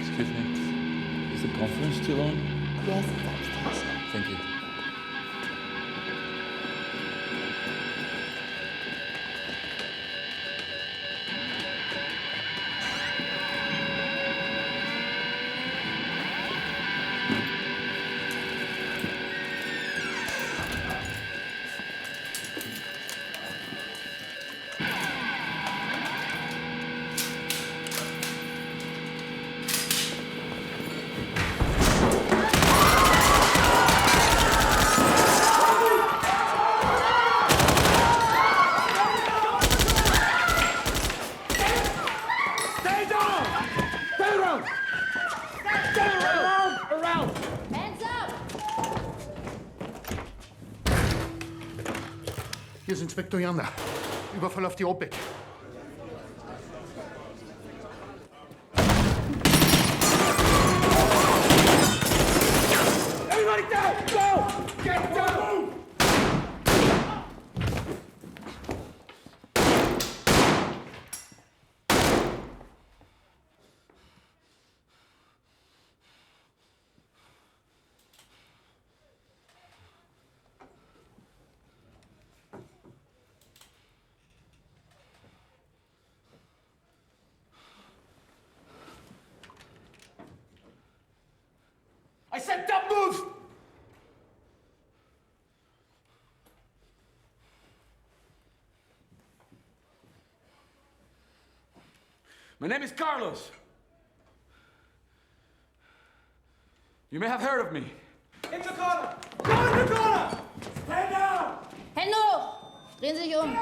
Excuse me. Is the conference still on? Yes, it's upstairs. Thank you. Hier ist Inspektor Janda. Überfall auf die OPEC. Everybody down! Go! Get down! I said don't move! My name is Carlos. You may have heard of me. In the corner! Go in the corner! Stand down! Hände hoch! Drehen Sie sich um.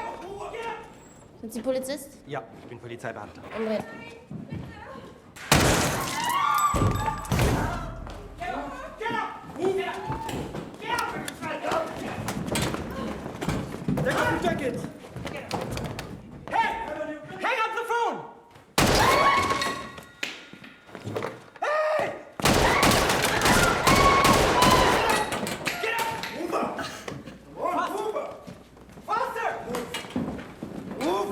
Sind Sie Polizist? Ja, ich bin Polizeibeamter. Umdrehen. Take it! Hey! Hang up the phone! Hey! Get up! Move up! Move up! Faster! Move!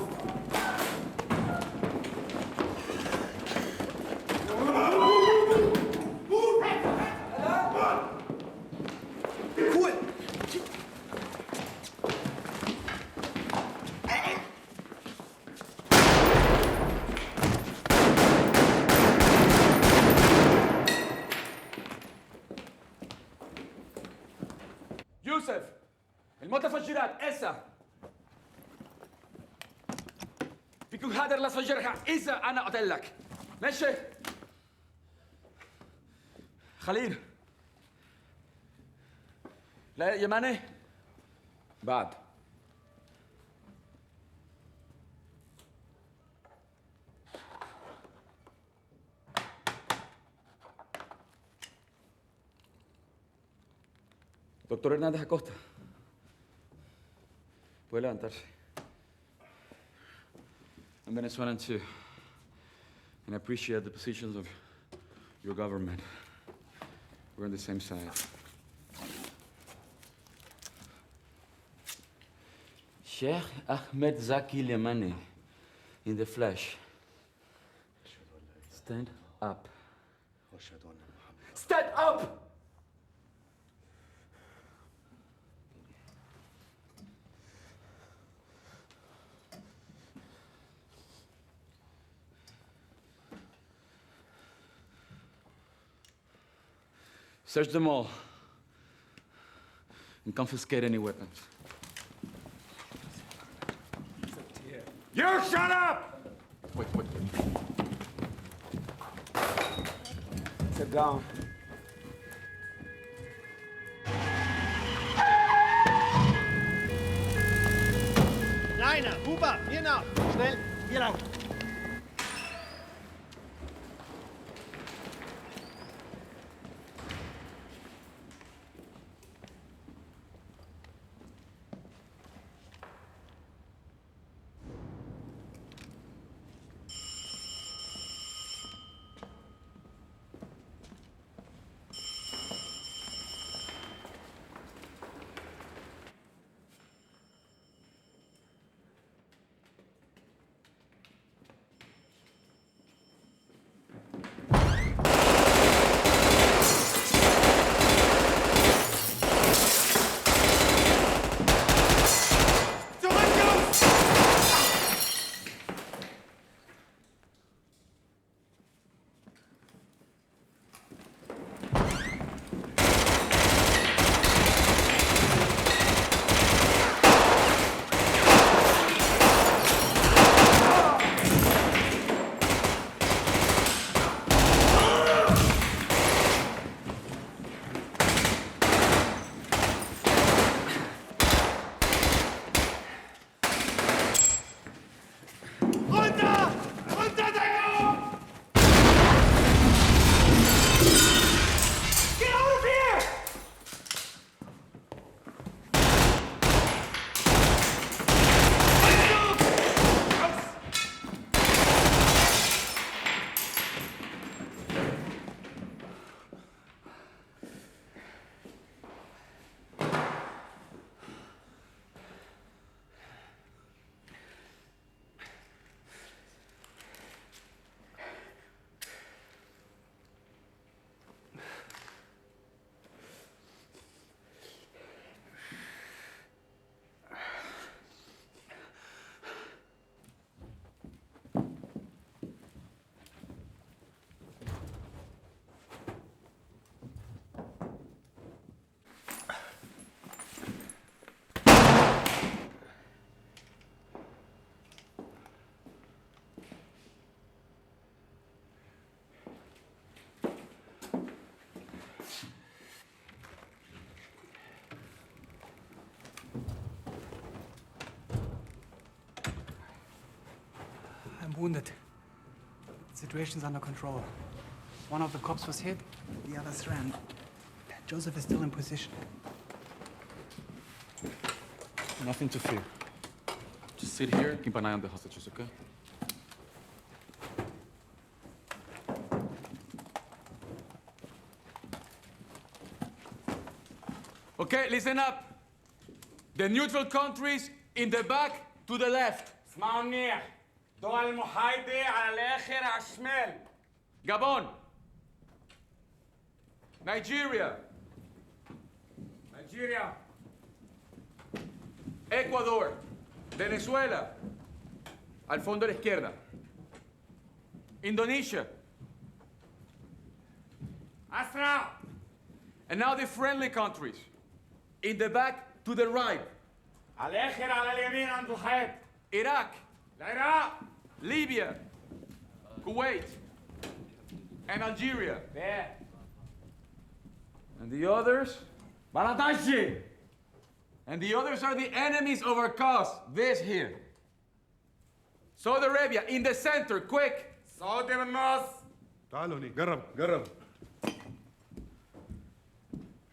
Cool! يوسف المتفجرات إسا بيكون هذا اللي فجرها إذا أنا قلت لك ماشي خليل لا يماني بعد Doctor Hernández Acosta. Puede levantarse. I'm Venezuelan too. And I appreciate the positions of your government. We're on the same side. Sheikh Ahmed Zaki Lemani, in the flesh. Stand up. Stand up! Search them all and confiscate any weapons. You shut up! Wait. Sit down. Kleiner, Huber, hier nach. Schnell, hier lang. I'm wounded. The situation's under control. One of the cops was hit, the others ran. Joseph is still in position. Nothing to fear. Just sit here, keep an eye on the hostages, okay? Okay, listen up. The neutral countries in the back to the left. اسمعوا منيح. دول المحايدة على الآخر على الشمال. Gabon. Nigeria. نيجيريا. Ecuador. Venezuela. Al fondo a la izquierda. Indonesia. أسرع. And now the friendly countries. In the back to the right. على الآخر على اليمين عند الحيط. Iraq. العراق. Libya. Kuwait. And Algeria. بيه. And the others? بلطجي. And the others are the enemies of our cause. This here. Saudi Arabia, in the center, quick. سعودي بالنص. تعالوا هني قرب.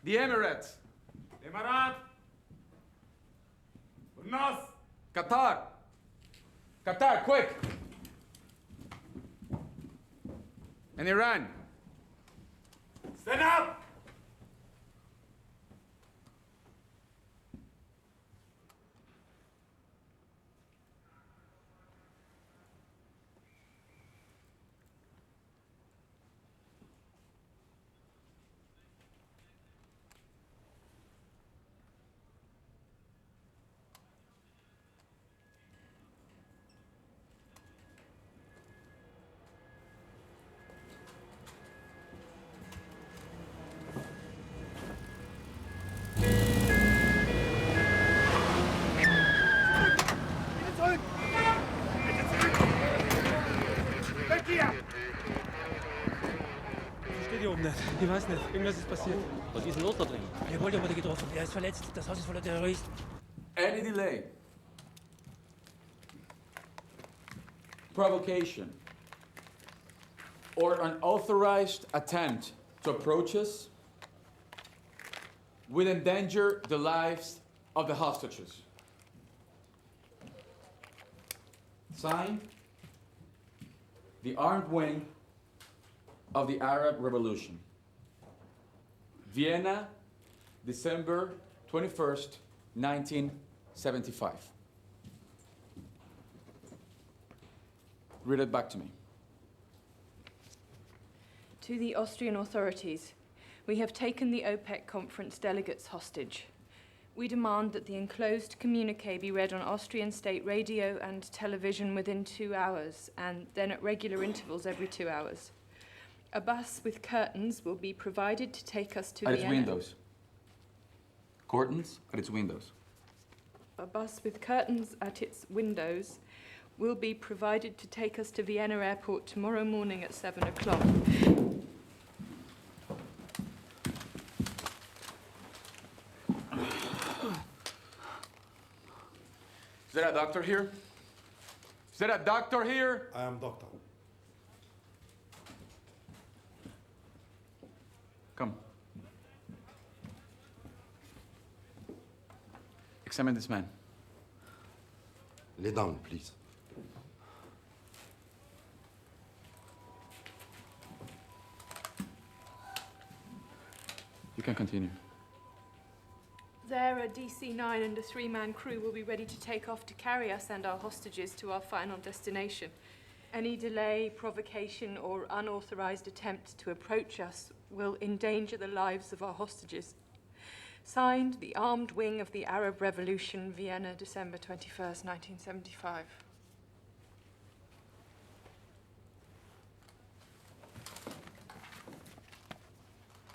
The Emirates. الإمارات. بالنص. Qatar. Qatar, quick. And Iran. Stand up. Ich weiß nicht, irgendwas ist passiert. Was ist denn los da drin? Der Wolter wurde getroffen, er ist verletzt, das Haus ist voller Terroristen. Any delay, provocation, or unauthorized attempt to approach us will endanger the lives of the hostages. Signed, the armed wing of the Arab Revolution. Vienna, December 21st, 1975. Read it back to me. To the Austrian authorities, we have taken the OPEC conference delegates hostage. We demand that the enclosed communique be read on Austrian state radio and television within 2 hours, and then at regular intervals every 2 hours. A bus with curtains will be provided to take us to At Vienna. its windows. Curtains at its windows. A bus with curtains at its windows will be provided to take us to Vienna Airport tomorrow morning at 7 o'clock. Is there a doctor here? Is there a doctor here? I am doctor. Come. Examine this man. Lay down, please. You can continue. There, a DC-9 and a 3-man crew will be ready to take off to carry us and our hostages to our final destination. Any delay, provocation, or unauthorized attempt to approach us will endanger the lives of our hostages. Signed, the Armed Wing of the Arab Revolution, Vienna, December 21st, 1975.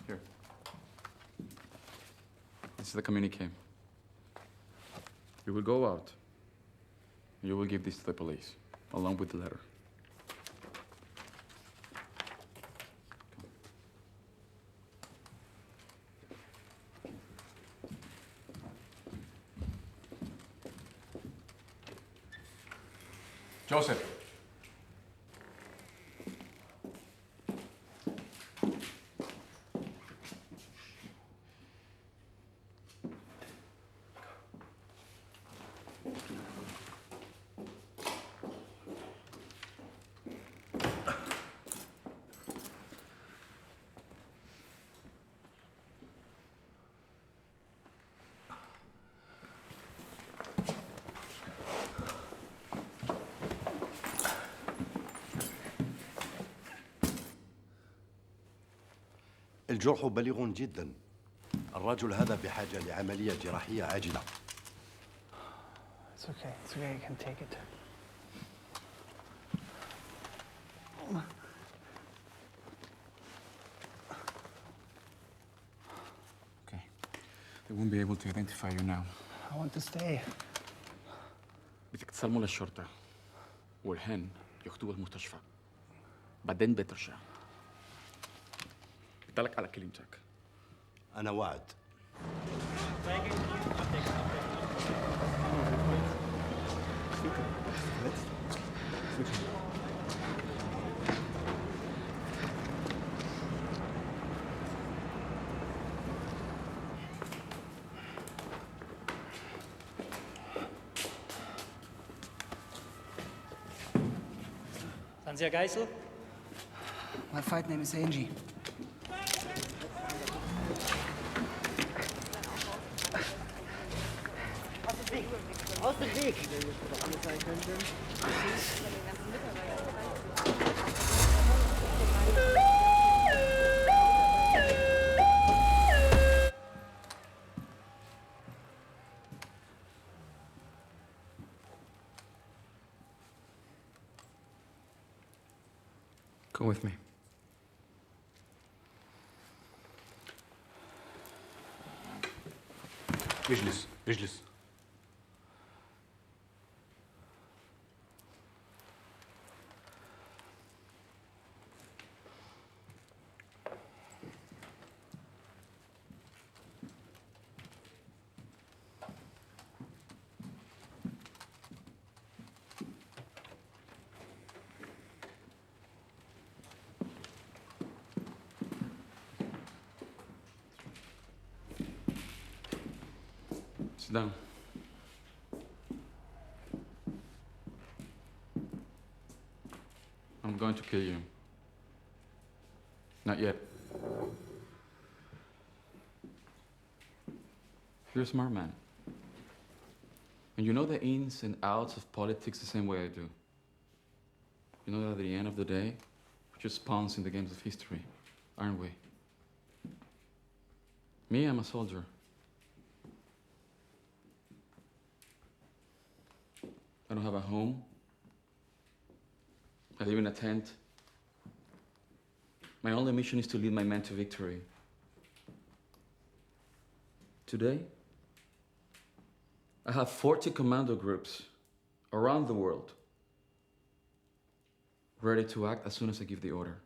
Here. This is the communique. You will go out. You will give this to the police, along with the letter. Joseph. الجرح بليغ جدا. الرجل هذا بحاجة لعملية جراحية عاجلة. It's okay. It's okay. I can take it. Okay. They won't be able to identify you now. I want to stay. بدك تسلموا للشرطة والحين ياخدوه المستشفى. بعدين بترجع. بتلك على كلمتك. أنا وعد. Sind Sie Herr Geißel? My fight name is Angie. Aus dem Weg! Come with me. اجلس اجلس. Sit down. I'm going to kill you. Not yet. You're a smart man. And you know the ins and outs of politics the same way I do. You know that at the end of the day, we're just pawns in the games of history, aren't we? Me, I'm a soldier. I don't have a home. I live in a tent. My only mission is to lead my men to victory. Today, I have 40 commando groups around the world ready to act as soon as I give the order.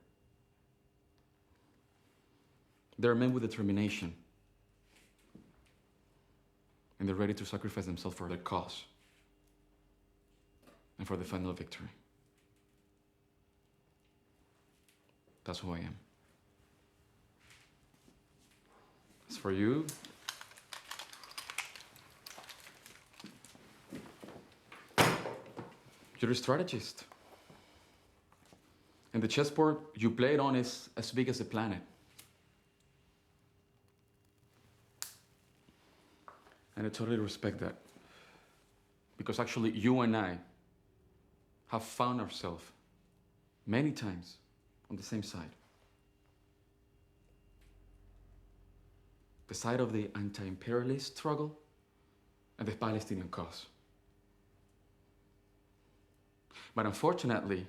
They're men with determination, and they're ready to sacrifice themselves for their cause and for the final victory. That's who I am. As for you, you're a strategist. And the chessboard you played on is as big as the planet. And I totally respect that. Because actually, you and I have found ourselves many times on the same side. The side of the anti-imperialist struggle and the Palestinian cause. But unfortunately,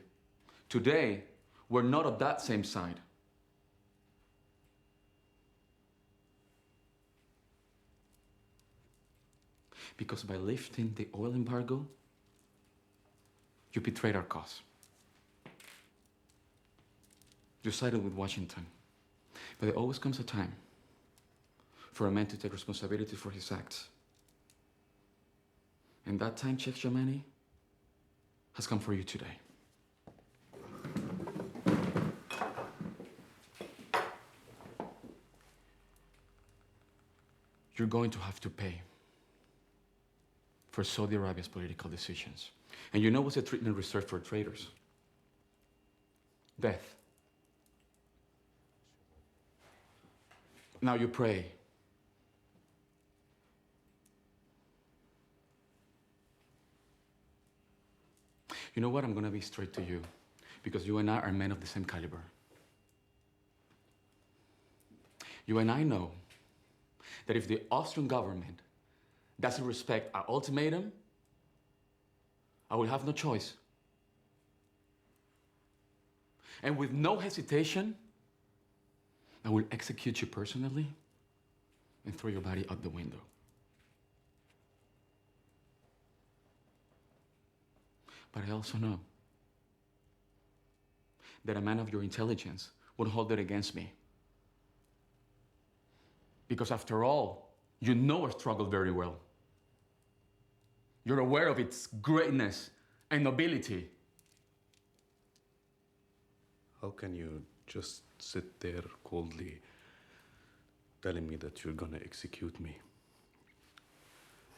today, we're not of that same side. Because by lifting the oil embargo, you betrayed our cause. You sided with Washington. But there always comes a time for a man to take responsibility for his acts. And that time, Czech Germany, has come for you today. You're going to have to pay for Saudi Arabia's political decisions. And you know what's the treatment reserved for traitors? Death. Now you pray. You know what? I'm gonna be straight to you, because you and I are men of the same caliber. You and I know that if the Austrian government doesn't respect our ultimatum, I will have no choice. And with no hesitation, I will execute you personally and throw your body out the window. But I also know that a man of your intelligence would hold it against me. Because after all, you know our struggle very well. You're aware of its greatness and nobility. How can you just sit there coldly telling me that you're gonna execute me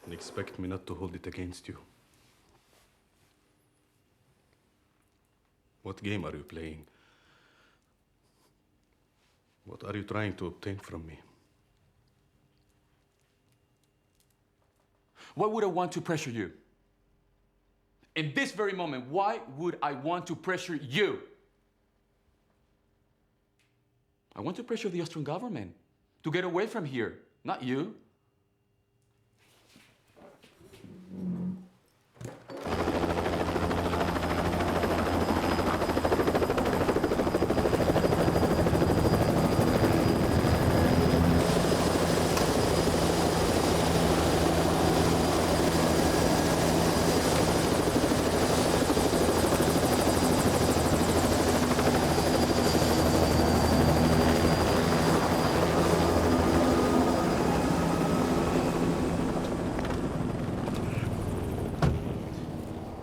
and expect me not to hold it against you? What game are you playing? What are you trying to obtain from me? Why would I want to pressure you? In this very moment, why would I want to pressure you? I want to pressure the Austrian government to get away from here, not you.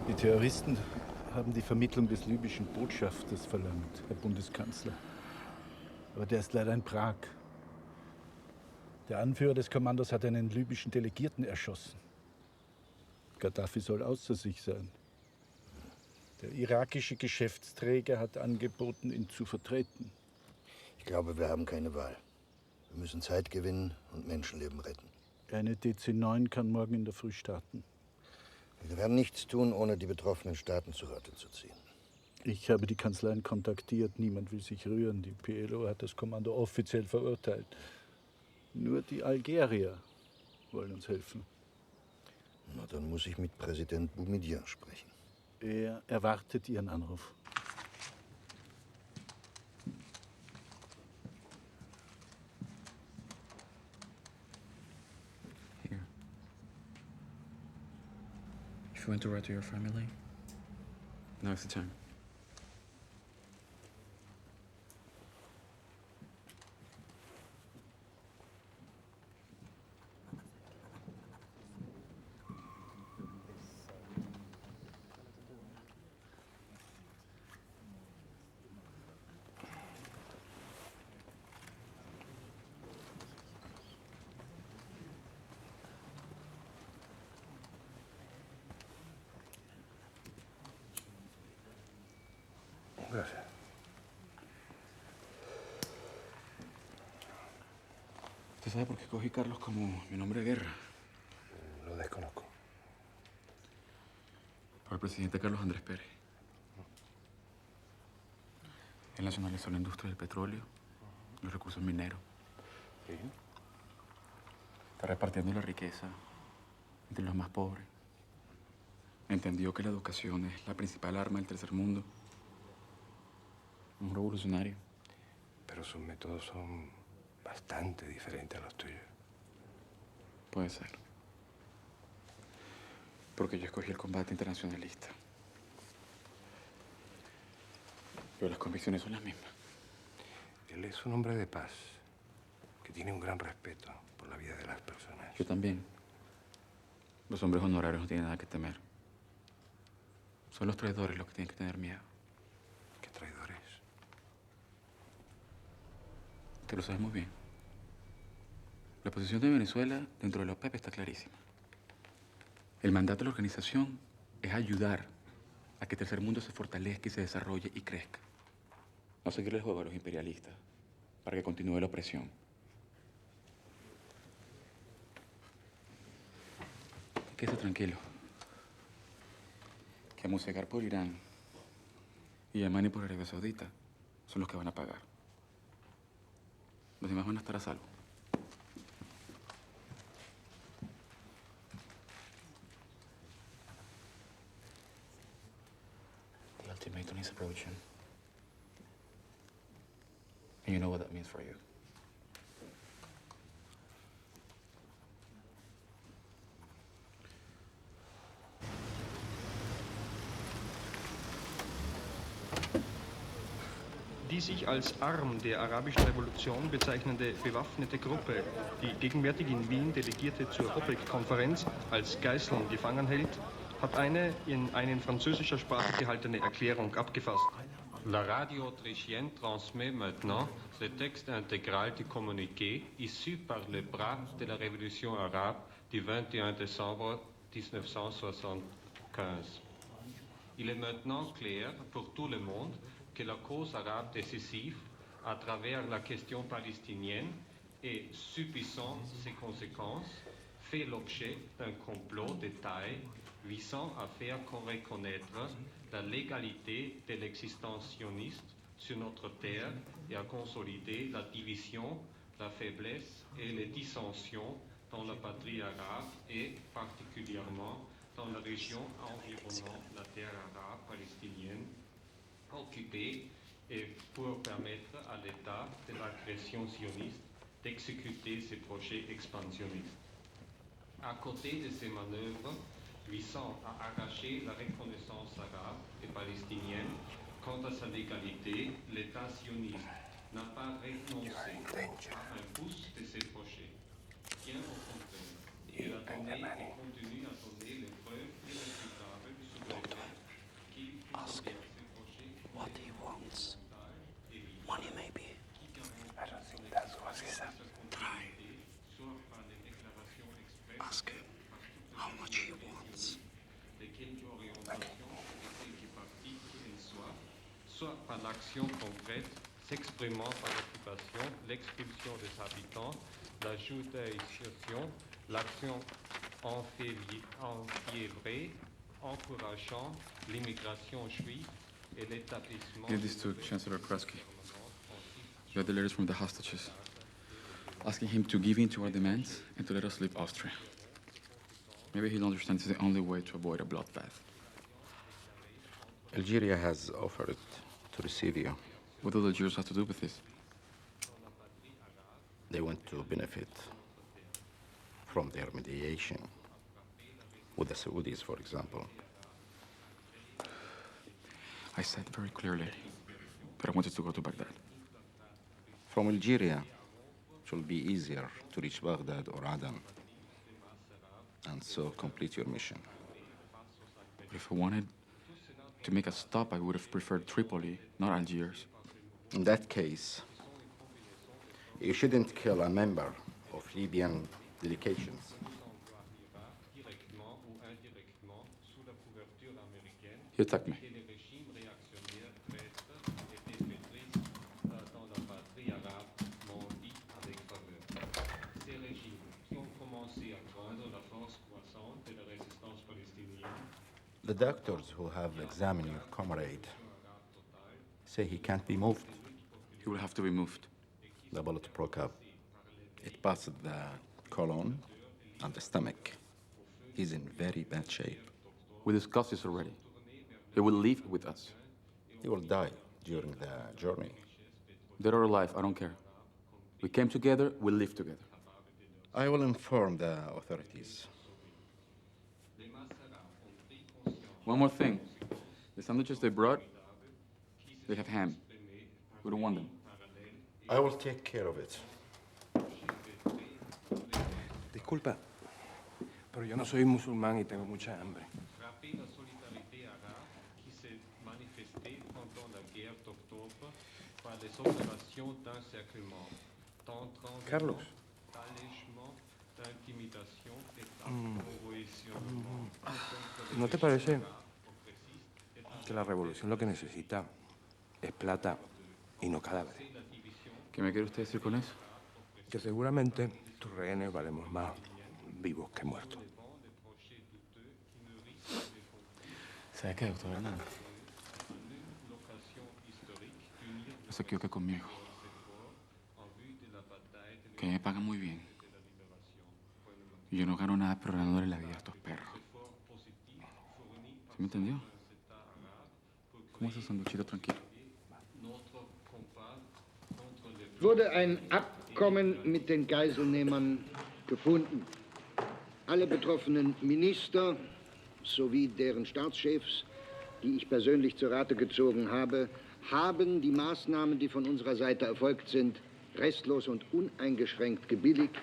Die Terroristen haben die Vermittlung des libyschen Botschafters verlangt, Herr Bundeskanzler. Aber der ist leider in Prag. Der Anführer des Kommandos hat einen libyschen Delegierten erschossen. Gaddafi soll außer sich sein. Der irakische Geschäftsträger hat angeboten, ihn zu vertreten. Ich glaube, wir haben keine Wahl. Wir müssen Zeit gewinnen und Menschenleben retten. Eine DC-9 kann morgen in der Früh starten. Wir werden nichts tun, ohne die betroffenen Staaten zu Rate zu ziehen. Ich habe die Kanzleien kontaktiert. Niemand will sich rühren. Die PLO hat das Kommando offiziell verurteilt. Nur die Algerier wollen uns helfen. Na, dann muss ich mit Präsident Boumediene sprechen. Er erwartet Ihren Anruf. Here. If you want to write to your family, now is the time. Gracias. ¿Usted sabe por qué cogí Carlos como mi nombre de guerra? Lo desconozco. Por el presidente Carlos Andrés Pérez. Él nacionalizó la industria del petróleo, los recursos mineros. ¿Sí? Está repartiendo la riqueza entre los más pobres. Entendió que la educación es la principal arma del tercer mundo. Un revolucionario. Pero sus métodos son bastante diferentes a los tuyos. Puede ser. Porque yo escogí el combate internacionalista. Pero las convicciones son las mismas. Él es un hombre de paz, que tiene un gran respeto por la vida de las personas. Yo también. Los hombres honorarios no tienen nada que temer. Son los traidores los que tienen que tener miedo. ¿Qué traidores? Te lo sabes muy bien. La posición de Venezuela dentro de la OPEP está clarísima. El mandato de la organización es ayudar a que el tercer mundo se fortalezca y se desarrolle y crezca. No seguir el juego a los imperialistas para que continúe la opresión. Quédese tranquilo. Que amusegar por Irán y Yamani por Arabia Saudita son los que van a pagar. Los demás van a estar a salvo. The ultimatum is approaching. And you know what that means for you. Die sich als Arm der arabischen Revolution bezeichnende bewaffnete Gruppe, die gegenwärtig in Wien Delegierte zur OPEC-Konferenz als Geiseln gefangen hält, hat eine in französischer Sprache gehaltene Erklärung abgefasst. La radio autrichienne transmet maintenant le texte intégral du communiqué issu par le bras de la révolution arabe du 21 décembre 1975. Il est maintenant clair pour tout le monde que la cause arabe décisive à travers la question palestinienne et subissant ses conséquences fait l'objet d'un complot de taille visant à faire reconnaître la légalité de l'existence sioniste sur notre terre et à consolider la division, la faiblesse et les dissensions dans la patrie arabe et particulièrement dans la région environnant la terre arabe palestinienne occupée et pour permettre à l'État de l'agression sioniste d'exécuter ses projets expansionnistes. À côté de ces manœuvres visant à arracher la reconnaissance arabe et palestinienne quant à sa légalité, l'État sioniste n'a pas renoncé à un pouce de ses projets. Bien au contraire, il a donné et continue à donner les preuves irréfutables sur le fait qu'il considère ses projets what he wants. Money, maybe. I don't think that's what he said. Try. how much he wants. Soit par l'action concrète, s'exprimant par l'occupation, l'expulsion des habitants, l'ajout d'initiation, l'action enfiévrée, encourageant l'immigration juive et l'établissement... Give this to Chancellor Krusky. You have the letters from the hostages, asking him to give in to our demands and to let us leave Austria. Maybe he'll understand it's the only way to avoid a bloodbath. Algeria has offered to receive you. What do the Jews have to do with this? They want to benefit from their mediation with the Saudis, for example. I said very clearly that I wanted to go to Baghdad. From Algeria, it will be easier to reach Baghdad or Aden, and so complete your mission. But if I wanted to make a stop, I would have preferred Tripoli, not Algiers. In that case, you shouldn't kill a member of Libyan delegations. He attacked me. The doctors who have examined your comrade say he can't be moved. He will have to be moved. The bullet broke up. It passed the colon and the stomach. He's in very bad shape. We discussed this already. He will leave with us. He will die during the journey. Dead or alive, I don't care. We came together, we'll live together. I will inform the authorities. One more thing. The sandwiches they brought, they have ham. We don't want them. I will take care of it. Disculpa, pero yo no soy musulmán y tengo mucha hambre. Carlos. ¿No te parece que la revolución lo que necesita es plata y no cadáveres? ¿Qué me quiere usted decir con eso? Que seguramente tus rehenes valemos más vivos que muertos. ¿Sabe qué, doctor Hernández? No se equivoque conmigo. Que me pagan muy bien. Y yo no gano nada programándole la vida a estos perros. ¿Sí me entendió? ¿Cómo es ese sanduchito tranquilo? Wurde ein Abkommen mit den Geiselnehmern gefunden. Alle betroffenen Minister sowie deren Staatschefs, die ich persönlich zur Rate gezogen habe, haben die Maßnahmen, die von unserer Seite erfolgt sind, restlos und uneingeschränkt gebilligt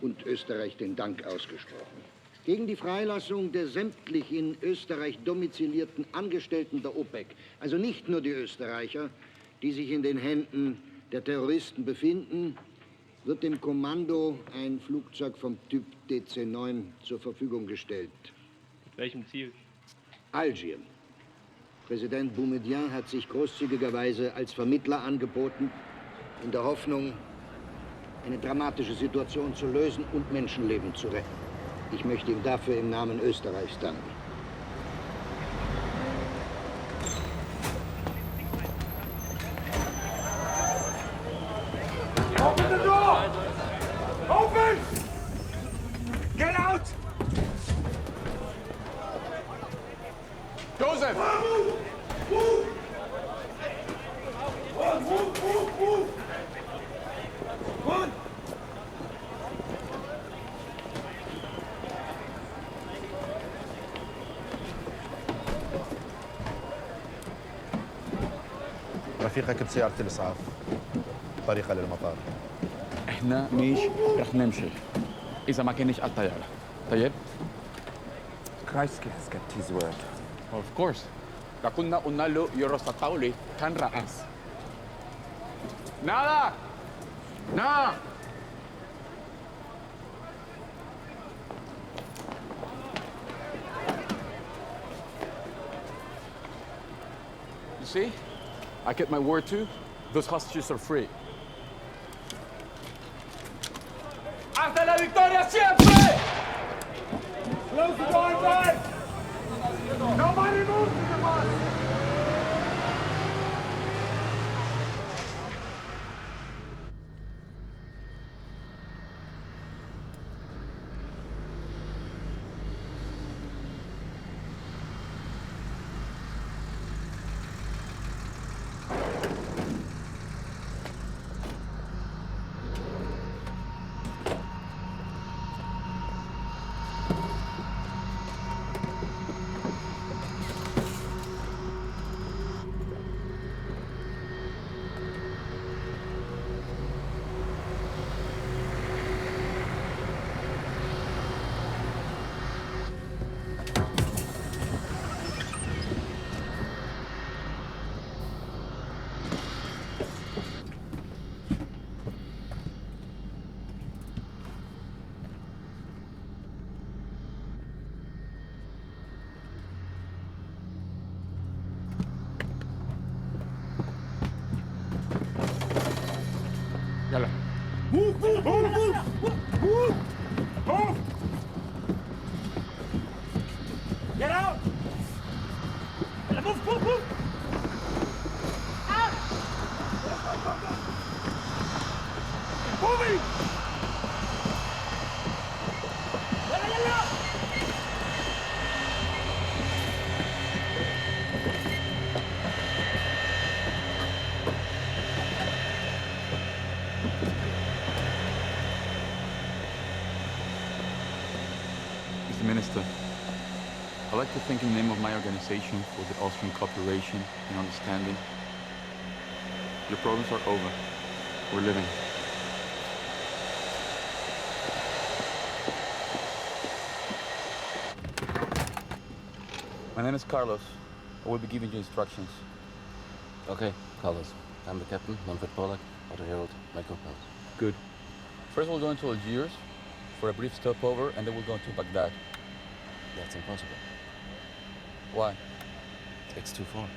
und Österreich den Dank ausgesprochen. Gegen die Freilassung der sämtlich in Österreich domizilierten Angestellten der OPEC, also nicht nur die Österreicher, die sich in den Händen der Terroristen befinden, wird dem Kommando ein Flugzeug vom Typ DC-9 zur Verfügung gestellt. Mit welchem Ziel? Algier. Präsident Boumediene hat sich großzügigerweise als Vermittler angeboten, in der Hoffnung, eine dramatische Situation zu lösen und Menschenleben zu retten. Ich möchte ihm dafür im Namen Österreichs danken. Open the door! Open! Get out! Joseph! Move! Move! Move! Move! Move! One! رفيقك بسيارة الإسعاف طريقة للمطار. احنا مش رح نمشي إذا ما كانش على الطيارة. طيب؟ Kreisky has kept his word. Of course. كنا قلنا له يرص الطاولة كان رأس. Nada! Nada! See? I kept my word too. Those hostages are free. ¡Hasta la victoria siempre! Close the door, guys! Nobody moves to the bus! Yalla. Move, move, move, move! Move! Move! Get out! Yalla, move, move, move! Out! Moving! Yalla, yalla! Mr. Minister, I'd like to thank in the name of my organization for the Austrian cooperation and understanding. Your problems are over. We're living. My name is Carlos. I will be giving you instructions. Okay, Carlos. I'm the captain, Manfred Pollack, Otto Harold, my co-pilot. Good. First we'll go into Algiers for a brief stopover, and then we'll go into Baghdad. That's impossible. Why? It's too far.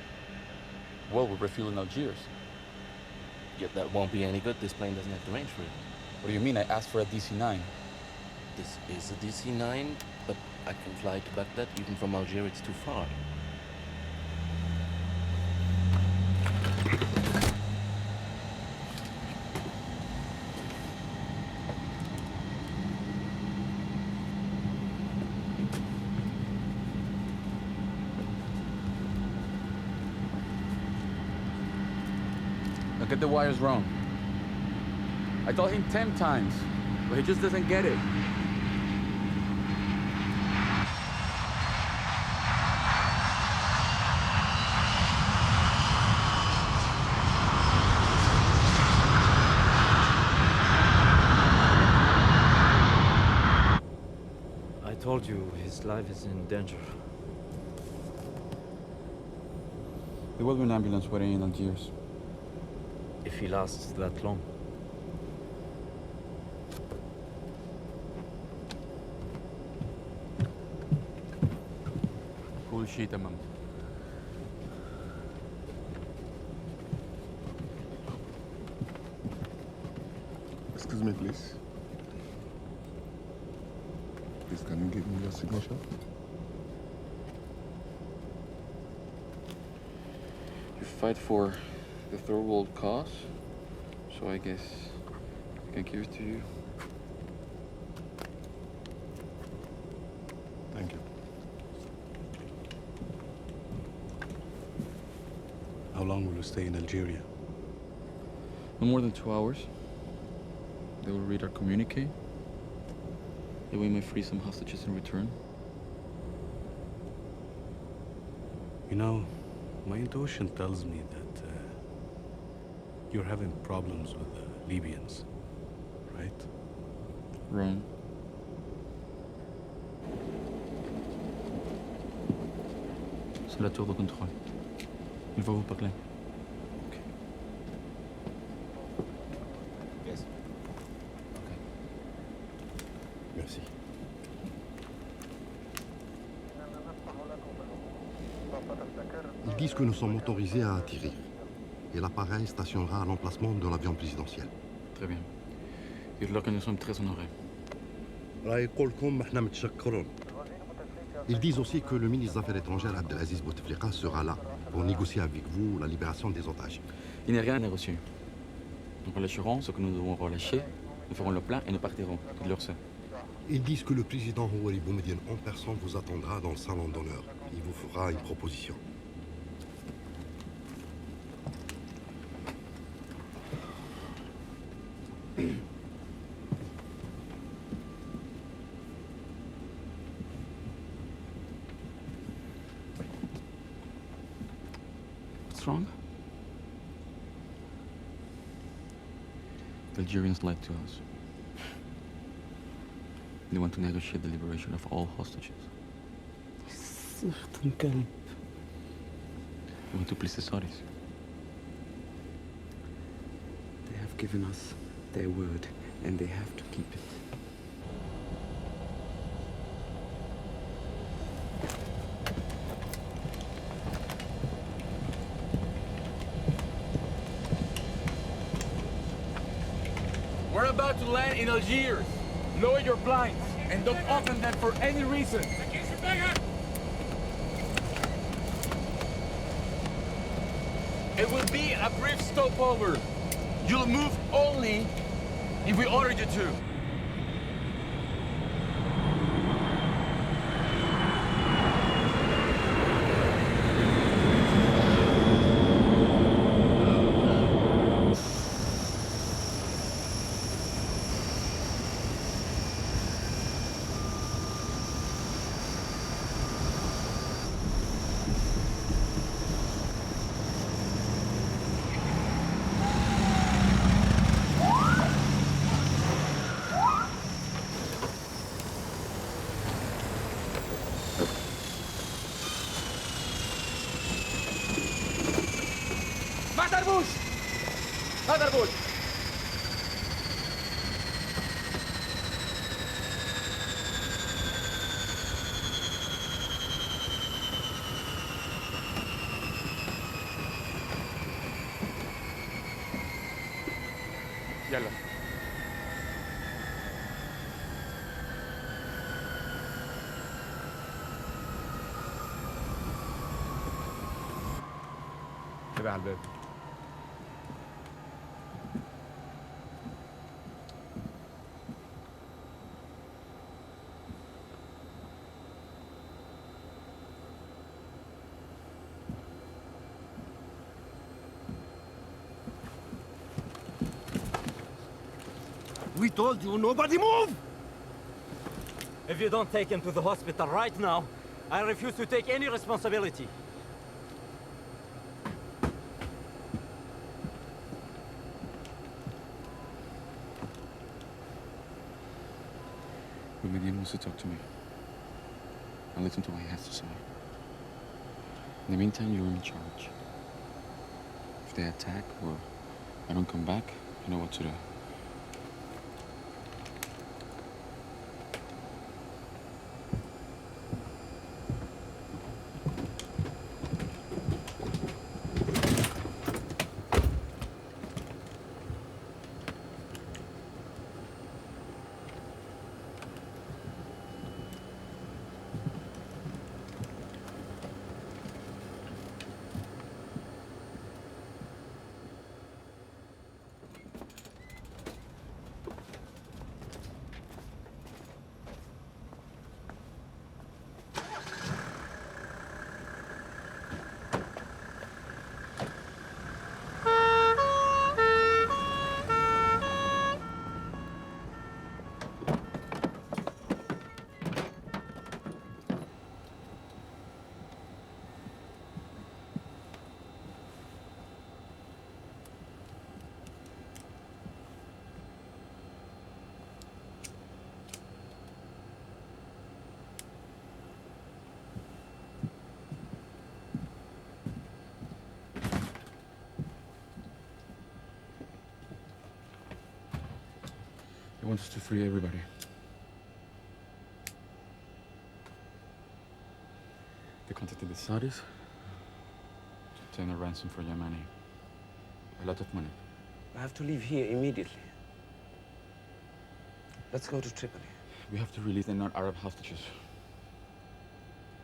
Well, we're refueling Algiers. Yet that won't be any good. This plane doesn't have the range for it. What do you mean? I asked for a DC-9. This is a DC-9, but I can fly to Baghdad. Even from Algiers, it's too far. Don't get the wires wrong. I told him 10 times, but he just doesn't get it. I told you his life is in danger. There will be an ambulance waiting in Algiers. If he lasts that long. كل شيء تمام. Excuse me, please. Please, can you give me your signature? You fight for the third world cause, so I guess I can give it to you. Thank you. How long will you stay in Algeria? No more than 2 hours. They will read our communique. Then we may free some hostages in return. You know, my intuition tells me that you're having problems with the Libyans, right? Wrong. C'est la tour de contrôle. Il faut vous parler. Yes. Okay. Merci. فقد ذكرت Ils disent que nous sommes autorisés à atterrir. Et l'appareil stationnera à l'emplacement de l'avion présidentiel. Très bien. Dites-leur que nous sommes très honorés. Ils disent aussi que le ministre des Affaires étrangères, Abdelaziz Bouteflika, sera là pour négocier avec vous la libération des otages. Il n'y a rien à négocier. Nous relâcherons ce que nous devons relâcher, nous ferons le plein et nous partirons. Dites-leur ça. Ils disent que le président Houari Boumediene en personne vous attendra dans le salon d'honneur. Il vous fera une proposition. What's wrong? The Algerians lied to us. They want to negotiate the liberation of all hostages. They want to please the Saudis. They have given us their word, and they have to keep it. We're about to land in Algiers. Lower your blinds and don't open them for any reason. It will be a brief stopover. You'll move only if we order you to. ما تربوش ما تربوش يلا تبع الباب We told you, nobody move! If you don't take him to the hospital right now, I refuse to take any responsibility. Boumediene wants to talk to me. I'll listen to what he has to say. In the meantime, you're in charge. If they attack or I don't come back, you know what to do. He wants us to free everybody. They contacted the Saudis. obtain a ransom for Yemeni. A lot of money. I have to leave here immediately. Let's go to Tripoli. We have to release the non-Arab hostages.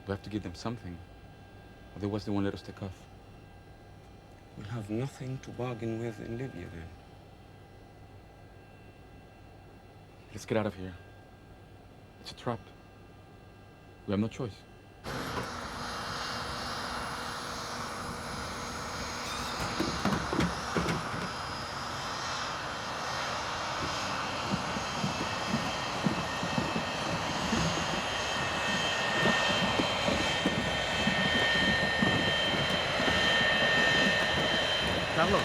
We have to give them something. Otherwise they won't let us take off. We'll have nothing to bargain with in Libya then. Let's get out of here. It's a trap. We have no choice. Carlos,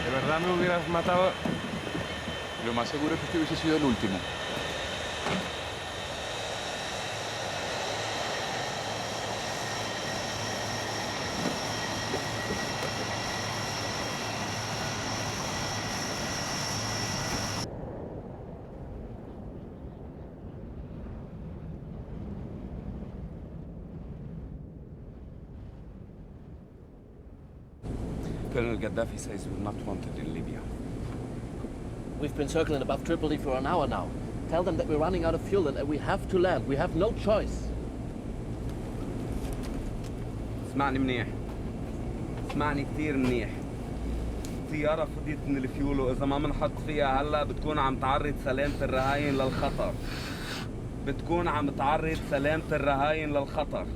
¿de verdad me hubieras matado? Lo más seguro es que este hubiese sido el último. Colonel Gaddafi says we're not wanted in Libya. We've been circling above Tripoli for an hour now. Tell them that we're running out of fuel and that we have to land. We have no choice. اسمعني منيح. اسمعني كثير منيح. الطيارة فضيت من الفيول وإذا ما منحط فيها هلا بتكون عم تعرض سلامة الرهاين للخطر. بتكون عم تعرض سلامة الرهاين للخطر.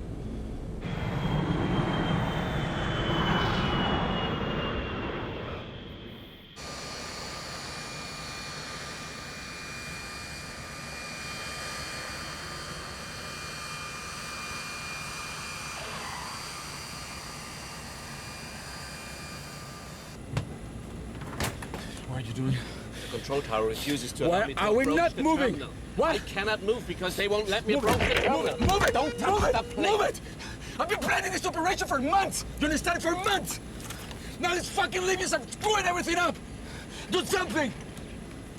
What are you doing? The control tower refuses to allow me to Why are we approach not the moving? terminal. What? I cannot move because they won't let me Move approach it. the terminal. Move it. Don't touch the plane. Move it. I've been planning this operation for months. You understand? For months. Now these fucking Libyans are screwing everything up. Do something.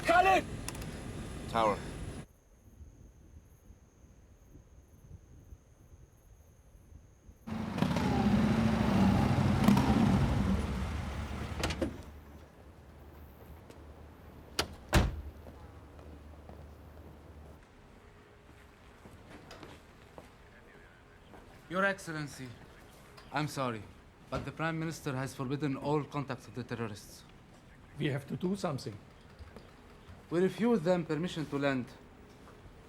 Khalid. Tower. Your Excellency, I'm sorry, but the Prime Minister has forbidden all contact with the terrorists. We have to do something. We refused them permission to land.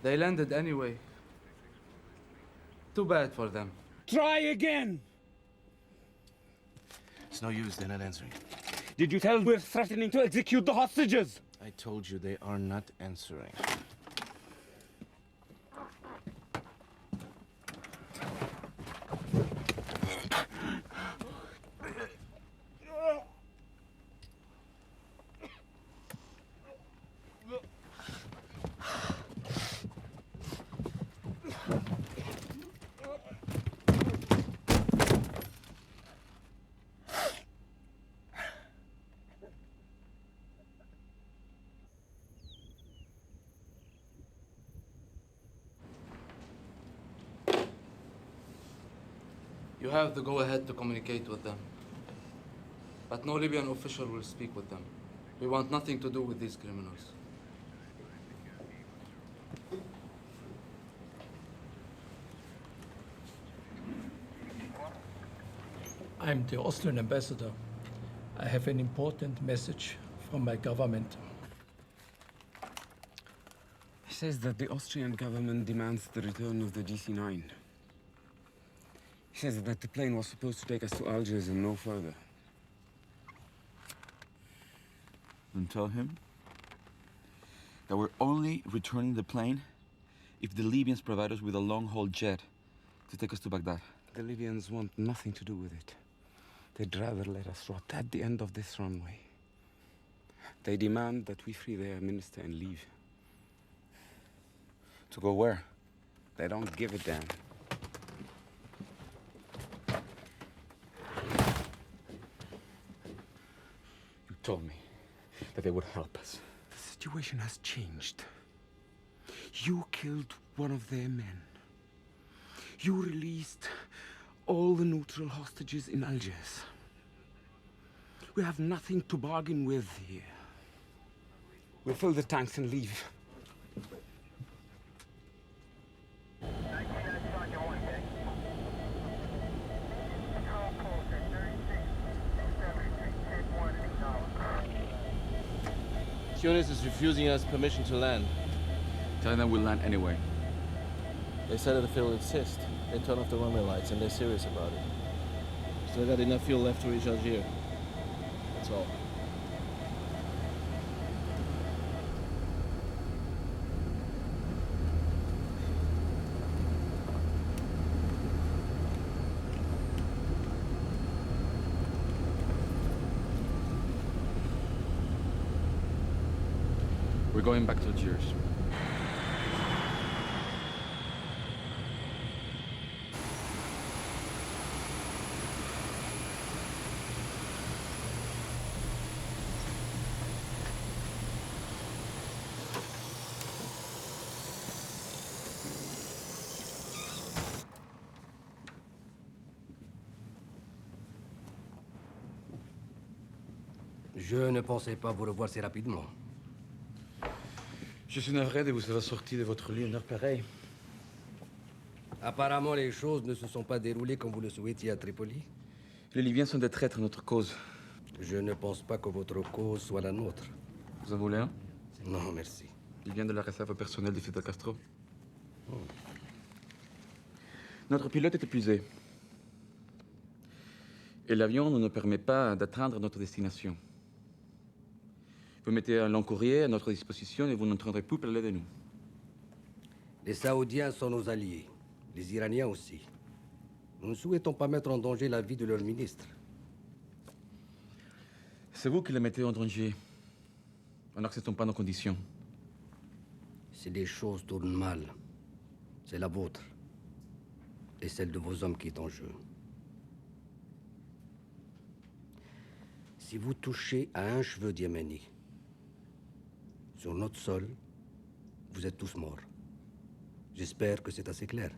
They landed anyway. Too bad for them. Try again. It's no use, they're not answering. Did you tell them we're threatening to execute the hostages? I told you they are not answering. You have the go-ahead to communicate with them. But no Libyan official will speak with them. We want nothing to do with these criminals. I'm the Austrian ambassador. I have an important message from my government. He says that the Austrian government demands the return of the DC-9. He says that the plane was supposed to take us to Algiers and no further. And tell him that we're only returning the plane if the Libyans provide us with a long-haul jet to take us to Baghdad. The Libyans want nothing to do with it. They'd rather let us rot at the end of this runway. They demand that we free their minister and leave. To go where? They don't give a damn. You told me that they would help us. The situation has changed. You killed one of their men. You released all the neutral hostages in Algiers. We have nothing to bargain with here. We'll fill the tanks and leave. Tunis is refusing us permission to land. Tell them we'll land anyway. They said that if they'll insist, they turn off the runway lights and they're serious about it. Still got enough fuel left to reach Algiers. That's all. We're going back to Algiers. Je ne pensais pas vous revoir si rapidement. Je suis navré de vous avoir sorti de votre lit une heure pareille. Apparemment, les choses ne se sont pas déroulées comme vous le souhaitiez à Tripoli. Les Libyens sont des traîtres à notre cause. Je ne pense pas que votre cause soit la nôtre. Vous en voulez un? Non, merci. Il vient de la réserve personnelle de Fidel Castro. Notre pilote est épuisé. Et l'avion ne nous permet pas d'atteindre notre destination. Vous mettez un long courrier à notre disposition et vous n'entendrez plus parler de nous. Les Saoudiens sont nos alliés. Les Iraniens aussi. Nous ne souhaitons pas mettre en danger la vie de leur ministre. C'est vous qui les mettez en danger en n'acceptant pas nos conditions. Si les choses tournent mal, c'est la vôtre et celle de vos hommes qui est en jeu. Si vous touchez à un cheveu d'Yéméni, sur notre sol, vous êtes tous morts. J'espère que c'est assez clair.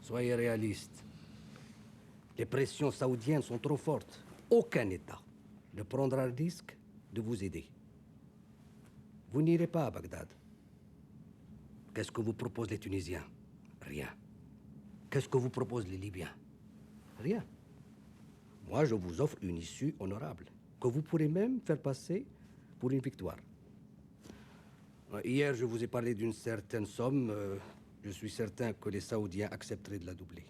Soyez réalistes. Les pressions saoudiennes sont trop fortes. Aucun État ne prendra le risque de vous aider. Vous n'irez pas à Bagdad. Qu'est-ce que vous proposent les Tunisiens? Rien. Qu'est-ce que vous proposent les Libyens? Rien. Moi, je vous offre une issue honorable, que vous pourrez même faire passer pour une victoire. Hier, je vous ai parlé d'une certaine somme. Je suis certain que les Saoudiens accepteraient de la doubler.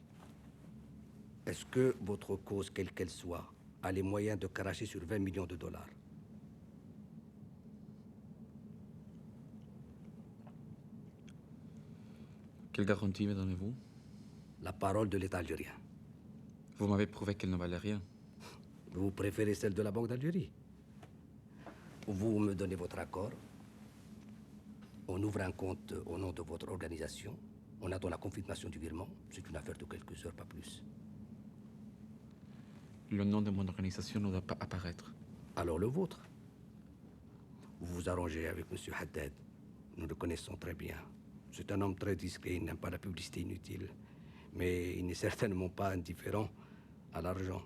Est-ce que votre cause, quelle qu'elle soit, a les moyens de cracher sur 20 millions de dollars? Quelle garantie me donnez-vous? La parole de l'État algérien. Vous m'avez prouvé qu'elle ne valait rien. Vous préférez celle de la Banque d'Algérie? Vous me donnez votre accord. On ouvre un compte au nom de votre organisation. On attend la confirmation du virement. C'est une affaire de quelques heures, pas plus. Le nom de mon organisation ne doit pas apparaître. Alors le vôtre. Vous vous arrangez avec M. Haddad. Nous le connaissons très bien. C'est un homme très discret, il n'aime pas la publicité inutile. Mais il n'est certainement pas indifférent à l'argent.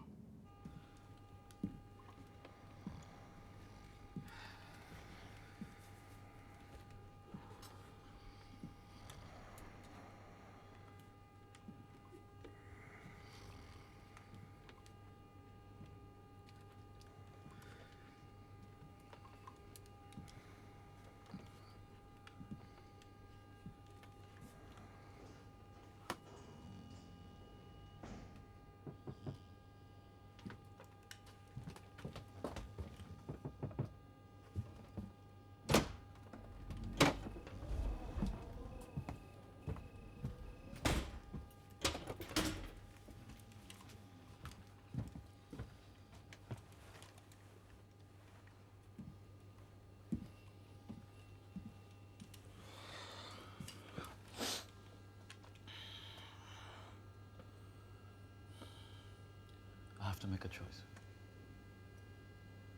I have to make a choice.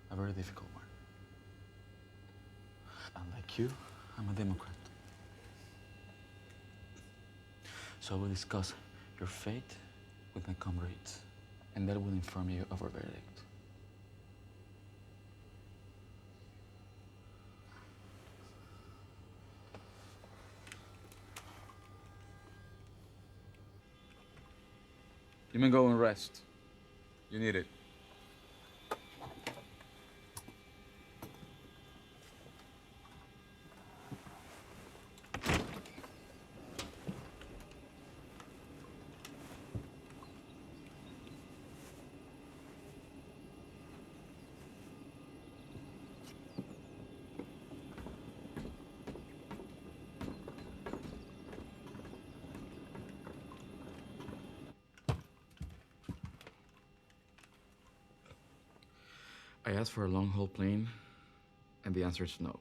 A very difficult one. Unlike you, I'm a Democrat. So I will discuss your fate with my comrades, and that will inform you of our verdict. You may go and rest. You need it. I asked for a long-haul plane, and the answer is no.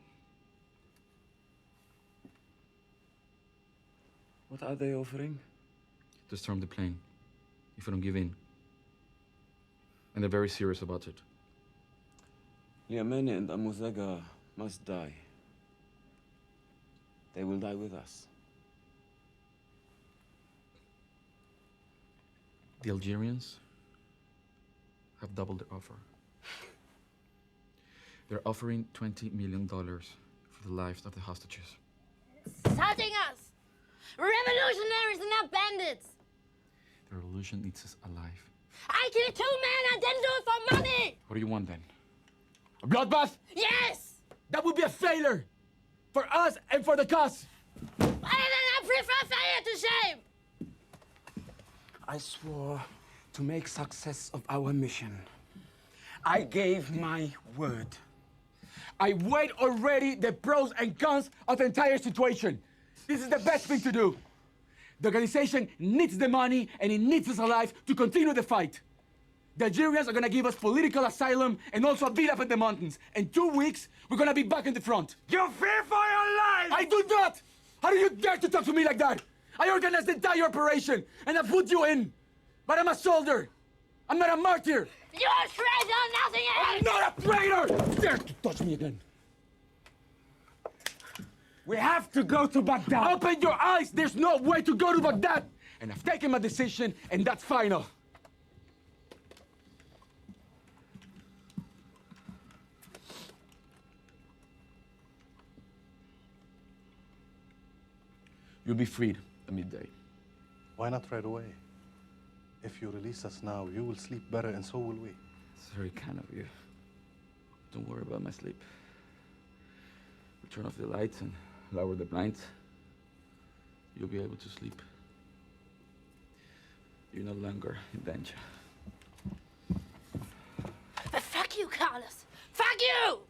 What are they offering? To storm the plane, if we don't give in. And they're very serious about it. Liamene and Amuzaga must die. They will die with us. The Algerians have doubled their offer. They're offering $20 million for the lives of the hostages. Insulting us! Revolutionaries and not bandits! The revolution needs us alive. I killed 2 men, I didn't do it for money! What do you want then? A bloodbath? Yes! That would be a failure! For us and for the cause! I prefer failure to shame! I swore to make success of our mission. I gave my word. I weighed already the pros and cons of the entire situation. This is the best thing to do. The organization needs the money and it needs us alive to continue the fight. The Algerians are gonna give us political asylum and also a villa up in the mountains. In 2 weeks, we're gonna be back in the front. You fear for your life! I do not! How do you dare to talk to me like that? I organized the entire operation and I put you in. But I'm a soldier. I'm not a martyr. You're a traitor, nothing else! I'm not a traitor! Dare to touch me again. We have to go to Baghdad. Open your eyes! There's no way to go to Baghdad! And I've taken my decision, and that's final. You'll be freed at midday. Why not right away? If you release us now, you will sleep better and so will we. It's very kind of you. Don't worry about my sleep. We turn off the lights and lower the blinds. You'll be able to sleep. You're no longer in danger. But fuck you, Carlos! Fuck you!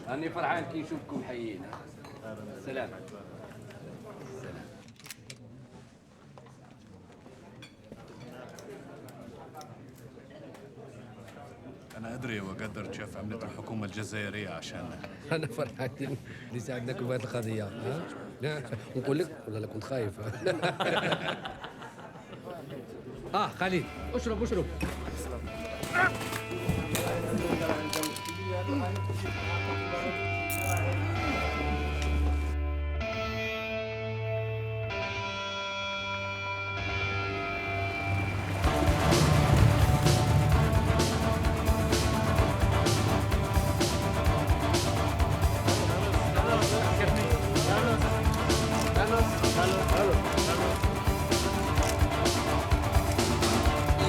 أنا فرحان كي نشوفكم حيين. سلام. أنا أدري وأقدر كيف عملت الحكومة الجزائرية عشاننا. أنا فرحان اللي ساعدناكم في هذه القضية. ها؟ لا نقول لك ولا لا كنت خايف. خالد اشرب.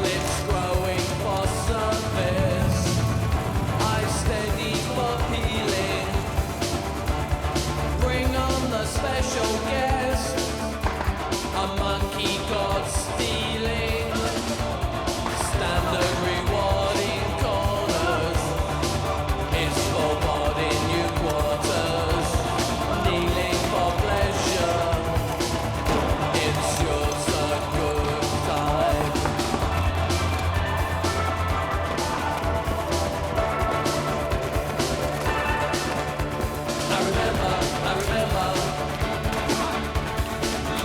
Lips growing for surface, eyes steady for peeling. Bring on the special guest, a monkey god stealing. Standard rewarding corners, it's for body new quarters. Kneeling for pleasure, it's yours a good time. I remember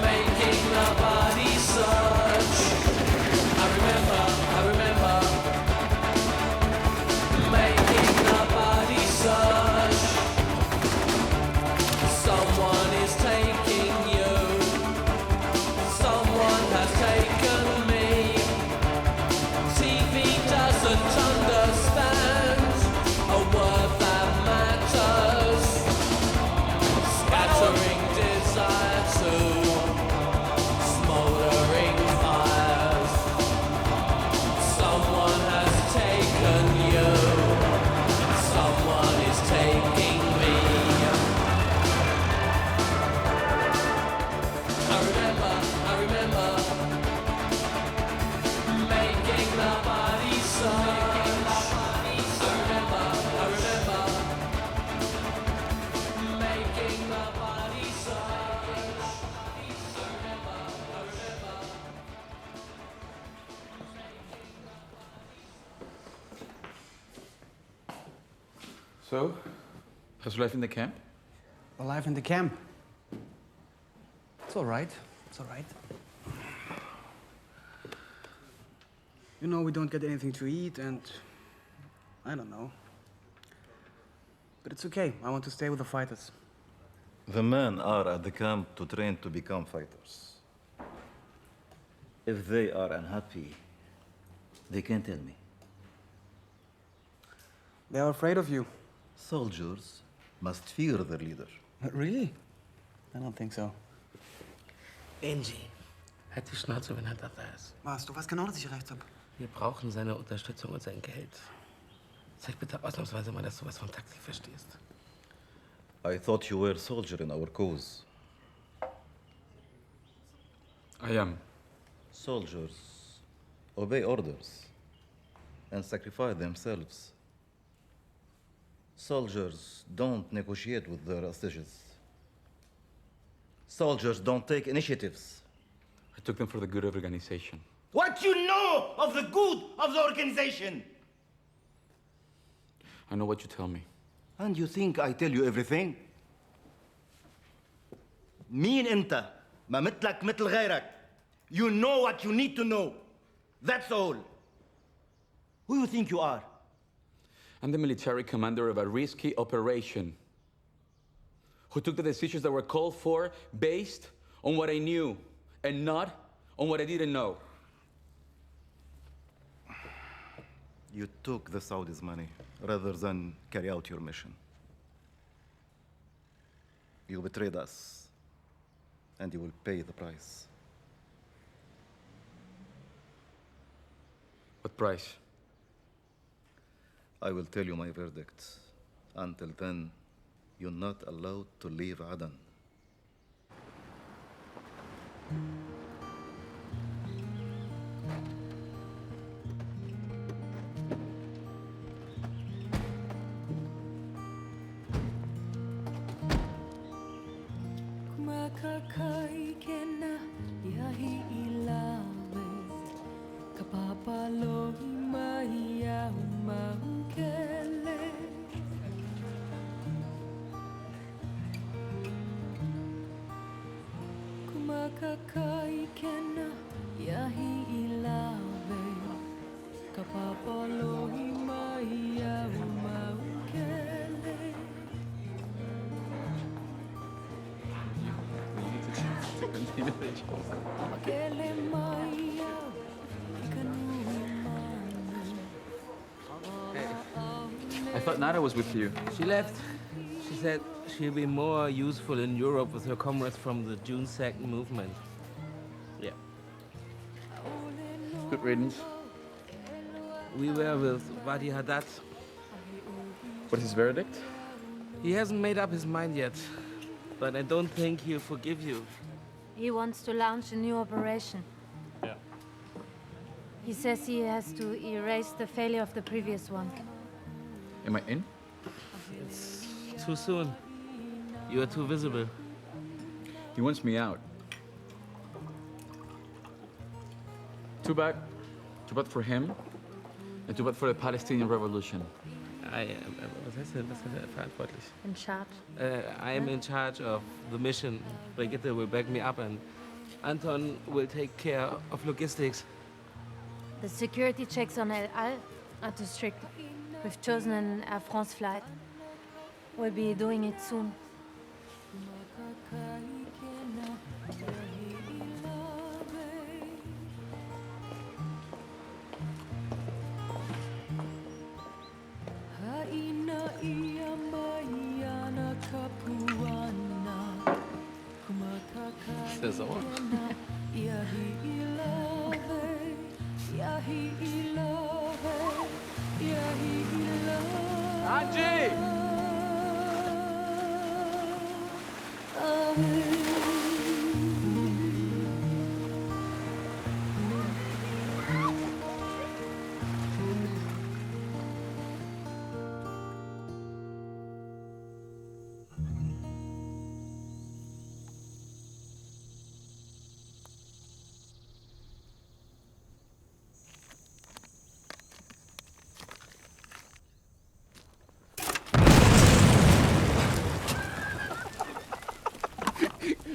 making the body search. I remember making the body search. Someone is taking you. Someone has taken me. TV doesn't understand a word that matters. Scattering desire to smoldering fires. Someone has taken you. Someone is taking me. I remember making the body search. I remember making the body search. So, how's life in the camp? Alive in the camp. It's all right. You know, we don't get anything to eat, and I don't know. But it's okay. I want to stay with the fighters. The men are at the camp to train to become fighters. If they are unhappy, they can tell me. They are afraid of you. Soldiers must fear their leader. Really? I don't think so. Angie, halt die Schnauze, wenn er da ist. Was? Du weißt genau, dass ich recht habe. Wir brauchen seine Unterstützung und sein Geld. Zeig bitte ausnahmsweise mal, dass du was von Taktik verstehst. I thought you were a soldier in our cause. I am. Soldiers obey orders and sacrifice themselves. Soldiers don't negotiate with their hostages. Soldiers don't take initiatives. I took them for the good of the organization. What you know of the good of the organization? I know what you tell me. And you think I tell you everything? مين أنت؟ ما مثلك مثل غيرك. You know what you need to know. That's all. Who you think you are? I'm the military commander of a risky operation who took the decisions that were called for based on what I knew and not on what I didn't know. You took the Saudis' money rather than carry out your mission. You betrayed us, and you will pay the price. What price? I will tell you my verdict. Until then, you're not allowed to leave Aden. I thought Nada was with you. She left. She said she'll be more useful in Europe with her comrades from the June 2nd movement. Yeah. Good riddance. We were with Wadi Haddad. What is his verdict? He hasn't made up his mind yet, but I don't think he'll forgive you. He wants to launch a new operation. Yeah. He says he has to erase the failure of the previous one. Am I in? It's too soon. You are too visible. He wants me out. Too bad. Too bad for him, and too bad for the Palestinian revolution. Was heißt denn verantwortlich? In charge. I am in charge of the mission. Brigitte will back me up, and Anton will take care of logistics. The security checks on El Al are too strict. We've chosen an Air France flight. We'll be doing it soon. Says all. Angie!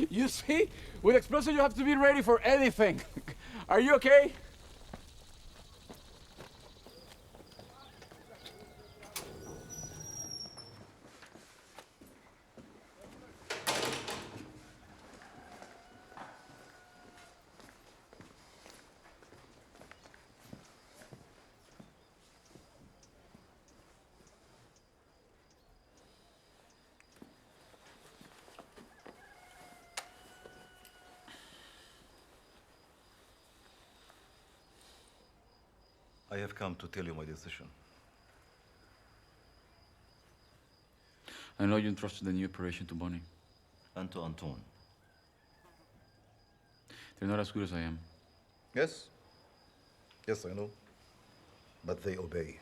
You see? With explosives, you have to be ready for anything. Are you okay? I have come to tell you my decision. I know you entrusted the new operation to Bonnie. And to Anton. They're not as good as I am. Yes. Yes, I know. But they obey.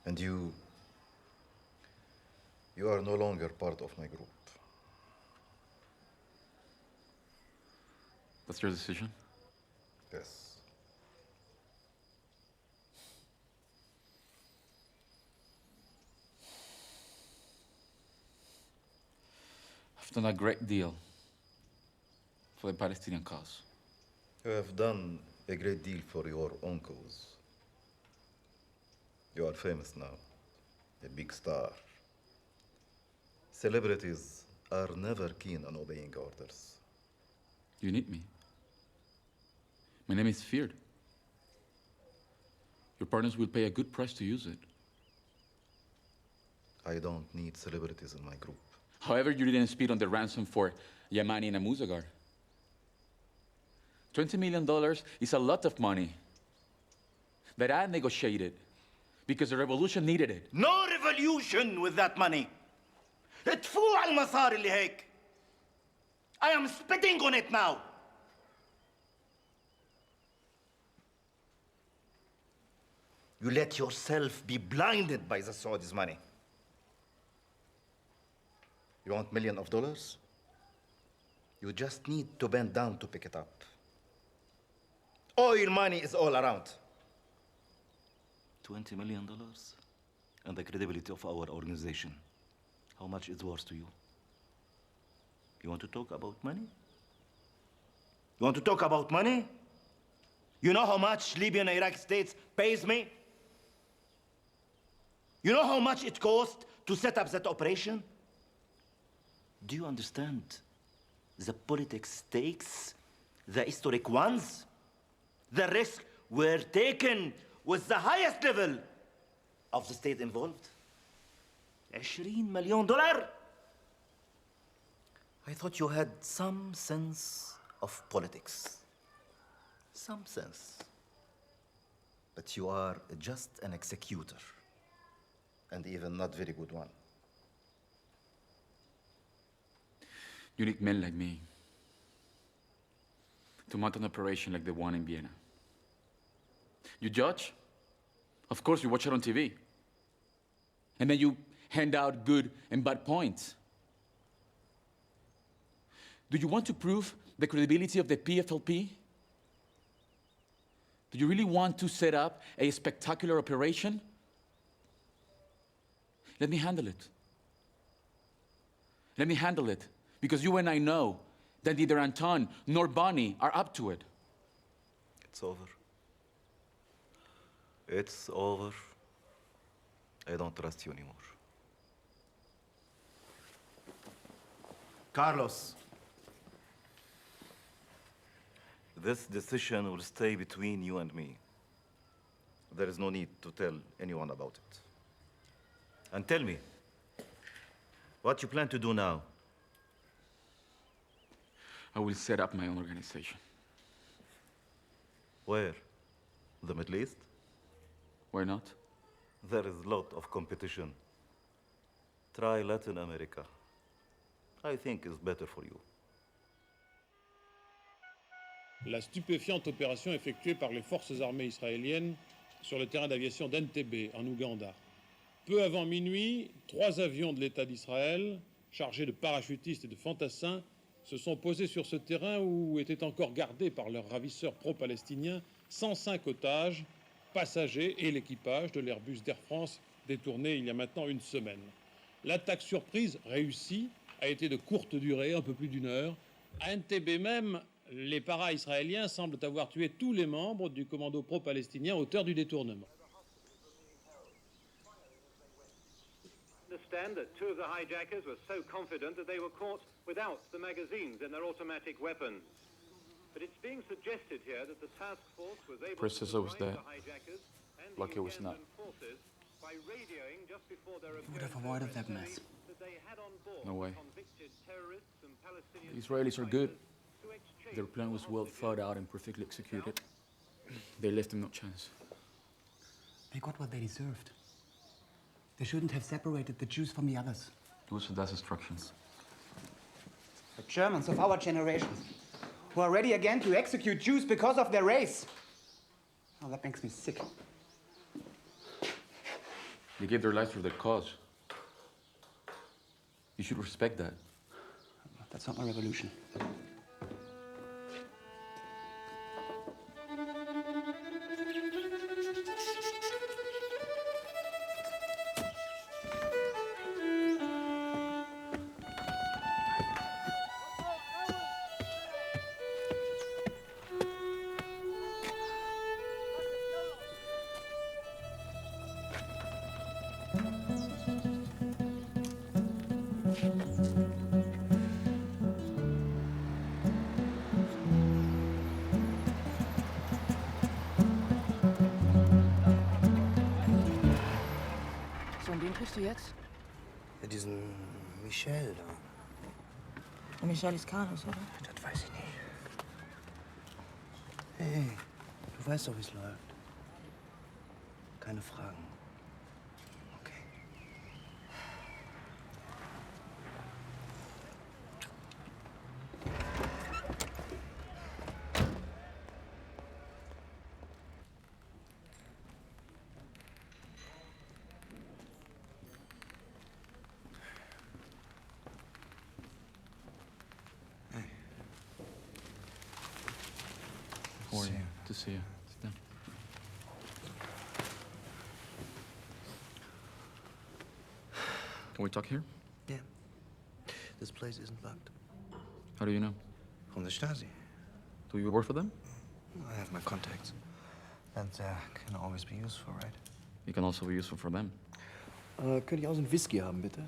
And you are no longer part of my group. That's your decision? Yes. I've done a great deal for the Palestinian cause. You have done a great deal for your own cause. You are famous now, a big star. Celebrities are never keen on obeying orders. You need me. My name is feared. Your partners will pay a good price to use it. I don't need celebrities in my group. However, you didn't speed on the ransom for Yamani and Amuzagar. $20 million is a lot of money that I negotiated because the revolution needed it. No revolution with that money. ادفعوا على المصاري اللي هيك. I am spitting on it now. You let yourself be blinded by the Saudis' money. You want $1 million? You just need to bend down to pick it up. Oil money is all around. $20 million and the credibility of our organization. How much is worth to you? You want to talk about money? You want to talk about money? You know how much Libyan and Iraqi states pays me? You know how much it cost to set up that operation? Do you understand the politics stakes, the historic ones? The risks were taken with the highest level of the state involved. $20 million. I thought you had some sense of politics. Some sense. But you are just an executor, and even not very good one. You need men like me to mount an operation like the one in Vienna. You judge? Of course, you watch it on TV. And then you hand out good and bad points. Do you want to prove the credibility of the PFLP? Do you really want to set up a spectacular operation? Let me handle it. Let me handle it, because you and I know that neither Anton nor Bonnie are up to it. It's over. It's over. I don't trust you anymore. Carlos. This decision will stay between you and me. There is no need to tell anyone about it. And tell me, what you plan to do now? I will set up my own organization. Where? The Middle East? Why not? There is a lot of competition. Try Latin America. I think it's better for you. La stupéfiante opération effectuée par les forces armées israéliennes sur le terrain d'aviation d'Entebbe, en Ouganda. Peu avant minuit, 3 avions de l'État d'Israël, chargés de parachutistes et de fantassins, se sont posés sur ce terrain où étaient encore gardés par leurs ravisseurs pro-palestiniens 105 otages, passagers et l'équipage de l'Airbus d'Air France détourné il y a maintenant une semaine. L'attaque surprise réussie a été de courte durée, un peu plus d'1 heure. À Entebbe même, les paras israéliens semblent avoir tué tous les membres du commando pro-palestinien auteur du détournement. Understand that 2 of the hijackers were so confident that they were caught without the magazines in their automatic weapons. But it's being suggested here that the task force was able to was surprise there. the hijackers and Like the it was not. Ugandan forces by radioing just before their We would have avoided that mess. that they had on board No way. convicted terrorists and Palestinian The Israelis are good. to exchange Their plan was well thought out and perfectly executed. They left them no chance. They got what they deserved. They shouldn't have separated the Jews from the others. It was Saddam's instructions. The Germans of our generation, who are ready again to execute Jews because of their race. Oh, that makes me sick. They gave their lives for their cause. You should respect that. That's not my revolution. So, und wen triffst du jetzt? Ja, diesen Michel da. Und Michel ist Carlos, oder? Das weiß ich nicht. Hey, du weißt doch, wie es läuft. Keine Fragen. Okay. to see you. Sit down. Can we talk here? Yeah. This place isn't bugged. How do you know? From the Stasi. Do you work for them? I have my contacts. And can always be useful, right? You can also be useful for them. Könnte ich auch so einen Whisky haben, bitte?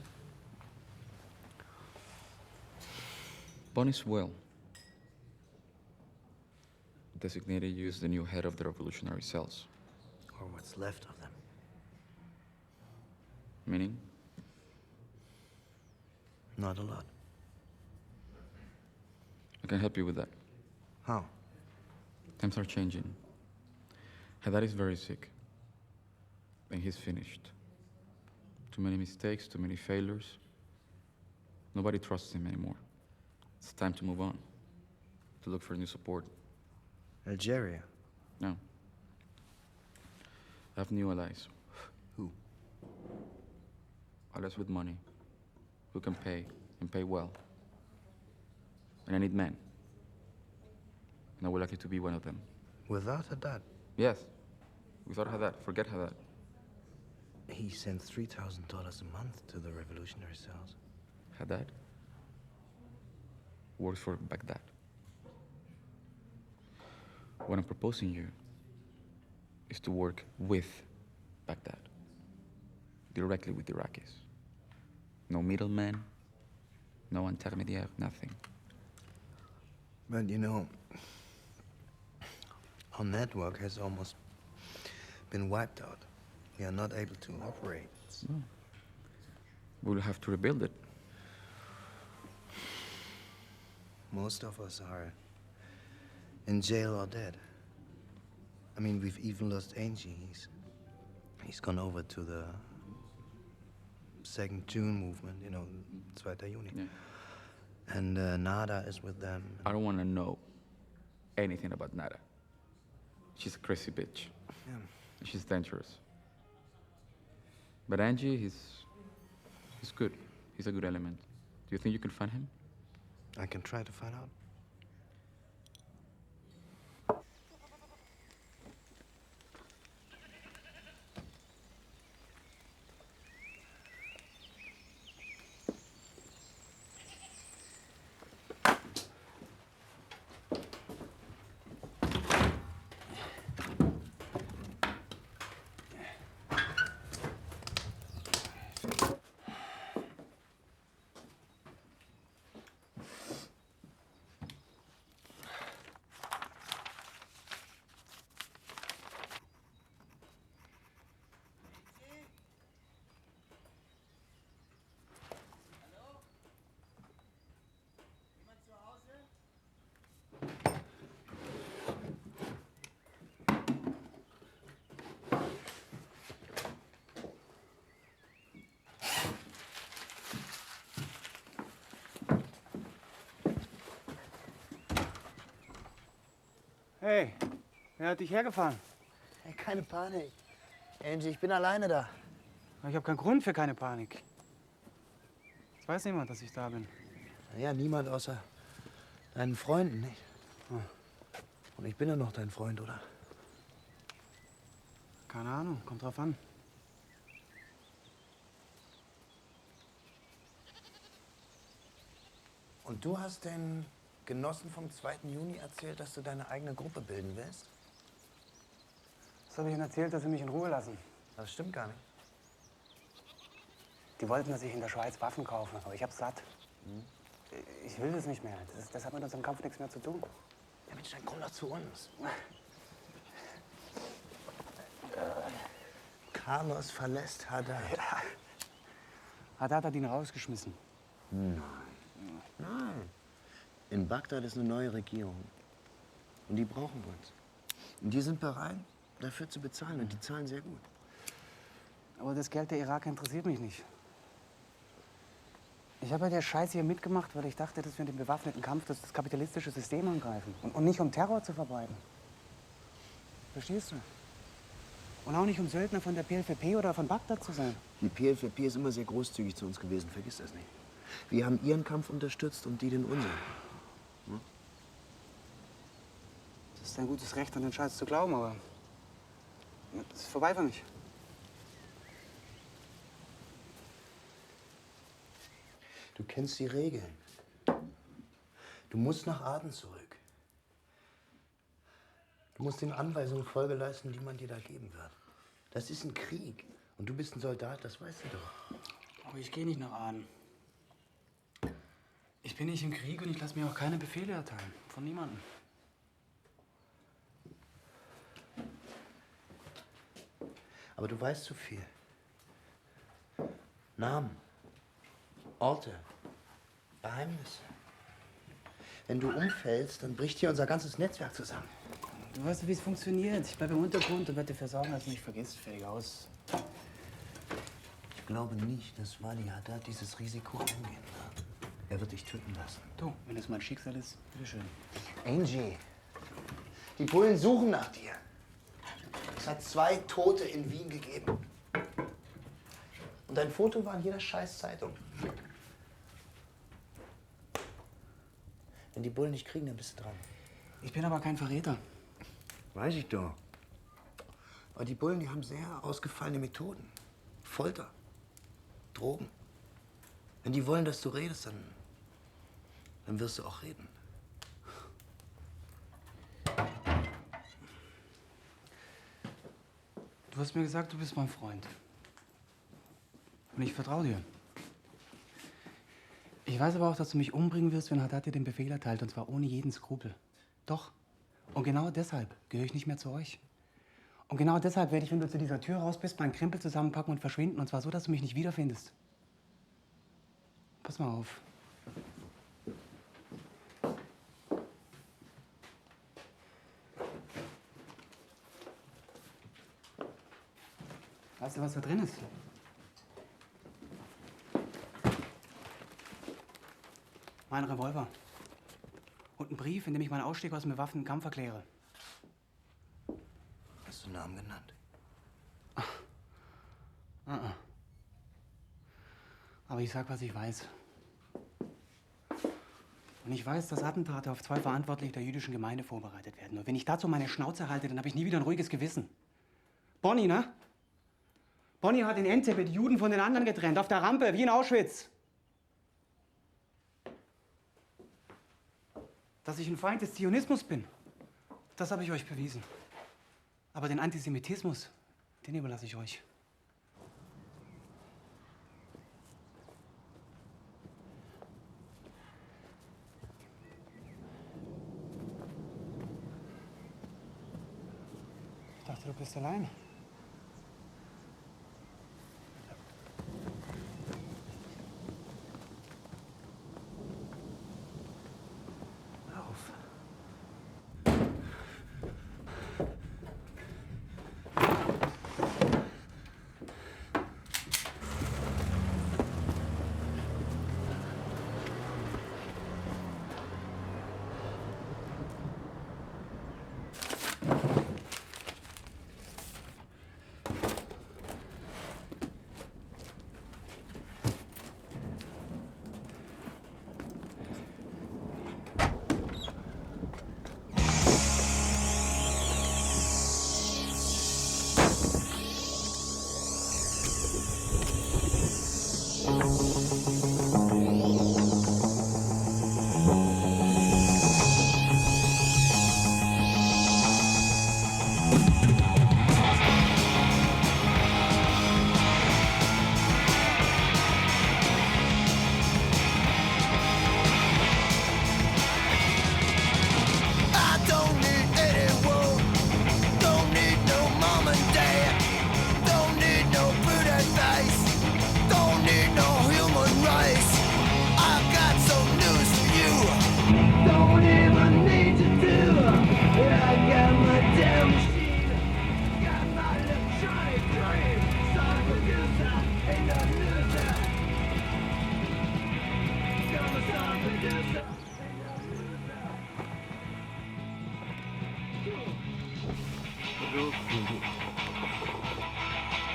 Bonnie's will designated you as the new head of the revolutionary cells. Or what's left of them. Meaning? Not a lot. I can help you with that. How? Times are changing. Haddad is very sick. And he's finished. Too many mistakes, too many failures. Nobody trusts him anymore. It's time to move on. To look for new support. Algeria? No. I have new allies. Who? Allies with money. Who can pay, and pay well. And I need men. And I would like you to be one of them. Without Haddad? Yes. Without Haddad. Forget Haddad. He sends $3,000 a month to the revolutionary cells. Haddad works for Baghdad. What I'm proposing you is to work with Baghdad. Directly with the Iraqis. No middleman, no intermediaire, nothing. But you know, our network has almost been wiped out. We are not able to operate. No. We'll have to rebuild it. Most of us are in jail or dead. I mean, we've even lost Angie. He's gone over to the 2nd June movement, you know, 2. Juni. Yeah. And Nada is with them. I don't want to know anything about Nada. She's a crazy bitch. Yeah. She's dangerous. But Angie, he's good. He's a good element. Do you think you can find him? I can try to find out. Hey, wer hat dich hergefahren? Hey, keine Panik. Angie, ich bin alleine da. Ich habe keinen Grund für keine Panik. Es weiß niemand, dass ich da bin. Ja, niemand außer deinen Freunden, nicht? Und ich bin ja noch dein Freund, oder? Keine Ahnung, kommt drauf an. Und du hast den Genossen vom 2. Juni erzählt, dass du deine eigene Gruppe bilden willst? Was habe ich ihnen erzählt, dass sie mich in Ruhe lassen? Das stimmt gar nicht. Die wollten, dass ich in der Schweiz Waffen kaufe, aber ich hab's satt. Ich will das nicht mehr. Das hat mit unserem Kampf nichts mehr zu tun. Ja, Mensch, dann komm doch zu uns. Carlos verlässt Haddad. Ja. Haddad hat ihn rausgeschmissen. Nein. Nein. In Bagdad ist eine neue Regierung. Und die brauchen uns. Und die sind bereit, dafür zu bezahlen. Und die zahlen sehr gut. Aber das Geld der Iraker interessiert mich nicht. Ich habe ja der Scheiße hier mitgemacht, weil ich dachte, dass wir in dem bewaffneten Kampf das kapitalistische System angreifen. Und nicht um Terror zu verbreiten. Verstehst du? Und auch nicht um Söldner von der PLFP oder von Bagdad zu sein. Die PLFP ist immer sehr großzügig zu uns gewesen, vergiss das nicht. Wir haben ihren Kampf unterstützt und die den unseren. Hm? Das ist dein gutes Recht, an den Scheiß zu glauben, aber das ist vorbei für mich. Du kennst die Regeln. Du musst nach Aden zurück. Du musst den Anweisungen Folge leisten, die man dir da geben wird. Das ist ein Krieg. Und du bist ein Soldat, das weißt du doch. Aber ich gehe nicht nach Aden. Ich bin nicht im Krieg und ich lasse mir auch keine Befehle erteilen. Von niemandem. Aber du weißt zu viel. Namen, Orte, Geheimnisse. Wenn du umfällst, dann bricht hier unser ganzes Netzwerk zusammen. Du weißt, wie es funktioniert. Ich bleibe im Untergrund und werde dafür sorgen, dass du mich vergisst. Fertig aus. Ich glaube nicht, dass Wali Haddad dieses Risiko eingehen wird. Er wird dich töten lassen. Du, wenn es mein Schicksal ist, bitteschön. Angie, die Bullen suchen nach dir. Es hat 2 Tote in Wien gegeben. Und dein Foto war in jeder Scheißzeitung. Wenn die Bullen dich kriegen, dann bist du dran. Ich bin aber kein Verräter. Weiß ich doch. Aber die Bullen, die haben sehr ausgefallene Methoden. Folter, Drogen. Wenn die wollen, dass du redest, dann wirst du auch reden. Du hast mir gesagt, du bist mein Freund. Und ich vertraue dir. Ich weiß aber auch, dass du mich umbringen wirst, wenn Haddad dir den Befehl erteilt, und zwar ohne jeden Skrupel. Doch. Und genau deshalb gehöre ich nicht mehr zu euch. Und genau deshalb werde ich, wenn du zu dieser Tür raus bist, meinen Krempel zusammenpacken und verschwinden. Und zwar so, dass du mich nicht wiederfindest. Pass mal auf. Weißt du, was da drin ist? Mein Revolver. Und ein Brief, in dem ich meinen Ausstieg aus dem bewaffneten Kampf erkläre. Hast du einen Namen genannt? Aber ich sag, was ich weiß. Und ich weiß, dass Attentate auf 2 Verantwortliche der jüdischen Gemeinde vorbereitet werden. Und wenn ich dazu meine Schnauze halte, dann habe ich nie wieder ein ruhiges Gewissen. Bonnie, ne? Bonnie hat in Entebbe die Juden von den anderen getrennt, auf der Rampe, wie in Auschwitz. Dass ich ein Feind des Zionismus bin, das habe ich euch bewiesen. Aber den Antisemitismus, den überlasse ich euch. Ich dachte, du bist allein.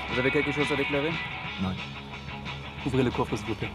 Vous avez quelque chose à déclarer? Non. Ouvrez le coffre, s'il vous plaît.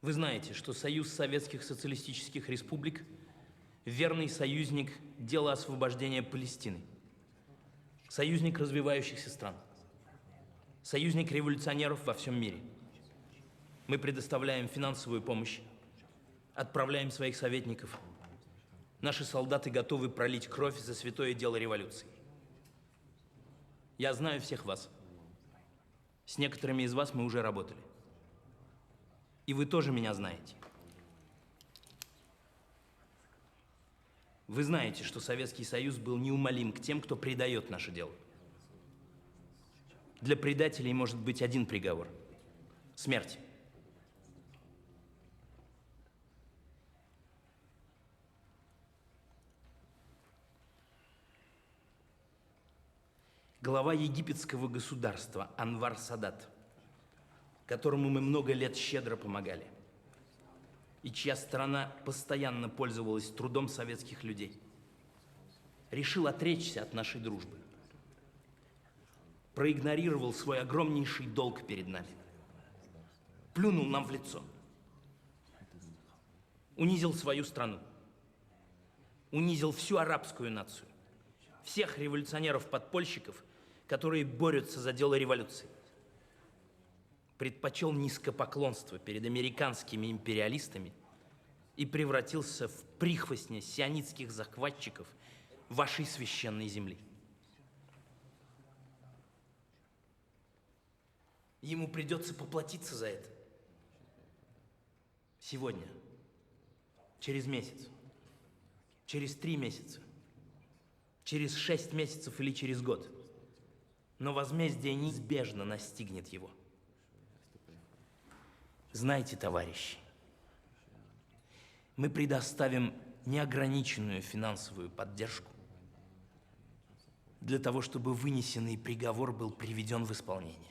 Вы знаете, что Союз Советских Социалистических Республик – верный союзник дела освобождения Палестины, союзник развивающихся стран, союзник революционеров во всем мире. Мы предоставляем финансовую помощь, отправляем своих советников. Наши солдаты готовы пролить кровь за святое дело революции. Я знаю всех вас. С некоторыми из вас мы уже работали. И вы тоже меня знаете. Вы знаете, что Советский Союз был неумолим к тем, кто предает наше дело. Для предателей может быть один приговор – смерть. Глава египетского государства Анвар Садат, которому мы много лет щедро помогали, и чья страна постоянно пользовалась трудом советских людей, решил отречься от нашей дружбы, проигнорировал свой огромнейший долг перед нами, плюнул нам в лицо, унизил свою страну, унизил всю арабскую нацию, всех революционеров-подпольщиков, которые борются за дело революции. Предпочел низкопоклонство перед американскими империалистами и превратился в прихвостня сионистских захватчиков вашей священной земли. Ему придется поплатиться за это. Сегодня, через месяц, через 3 месяца, через 6 месяцев или через год. Но возмездие неизбежно настигнет его. Знайте, товарищи, мы предоставим неограниченную финансовую поддержку для того, чтобы вынесенный приговор был приведен в исполнение.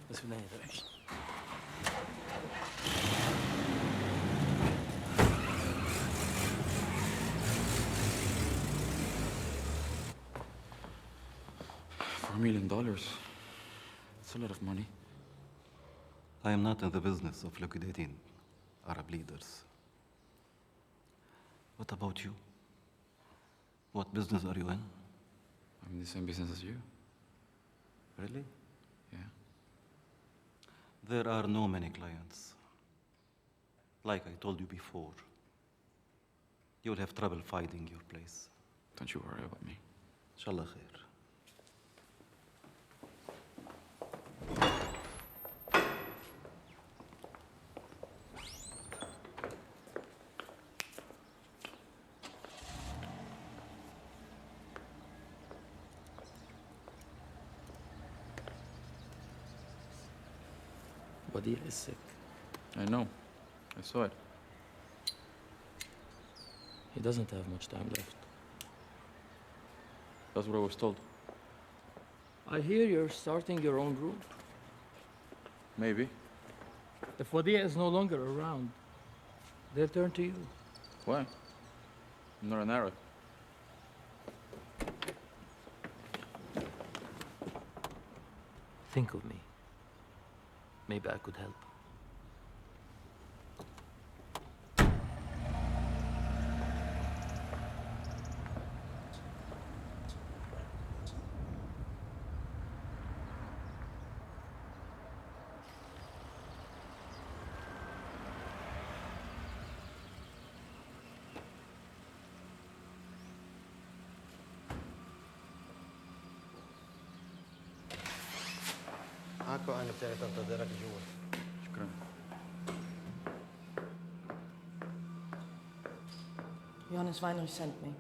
До свидания, товарищи. $4 million. It's a lot of money. I am not in the business of liquidating Arab leaders. What about you? What business are you in? I'm in the same business as you. Really? Yeah. There are no many clients. Like I told you before, you will have trouble finding your place. Don't you worry about me. Inshallah khair. Wadir is sick. I know. I saw it. He doesn't have much time left. That's what I was told. I hear you're starting your own group. Maybe. If Wadia is no longer around, they'll turn to you. Why? I'm not an Arab. Think of me. Maybe I could help. معاك وأنا بتاعي تنتظرك جوا. شكرا. Johannes Weinrich sent me.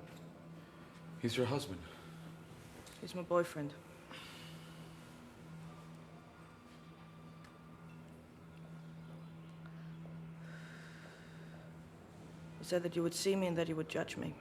He's your husband. He's my boyfriend. He said that you would see me and that you would judge me.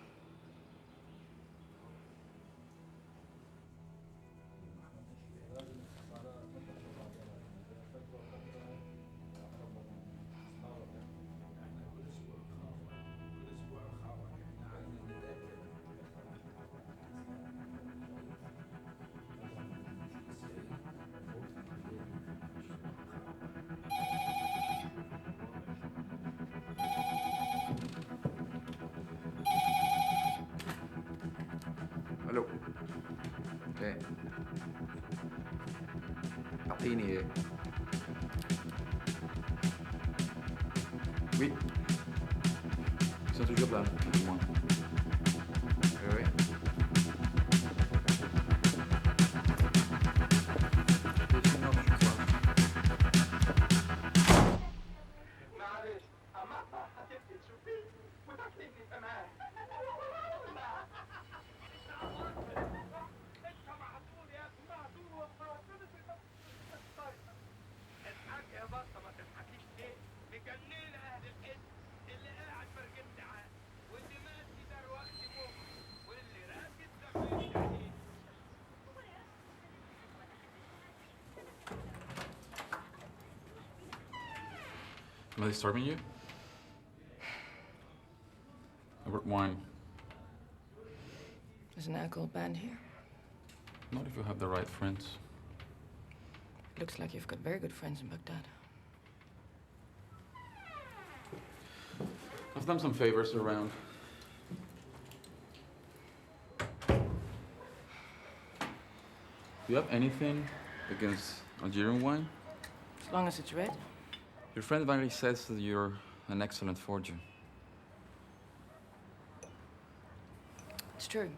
Oui. Ils sont toujours là, pour moi. Oui, oui. Am I disturbing you? I brought wine. There's an alcohol band here. Not if you have the right friends. Looks like you've got very good friends in Baghdad. I've done some favors around. Do you have anything against Algerian wine? As long as it's red. Your friend Valerie says that you're an excellent forger. It's true.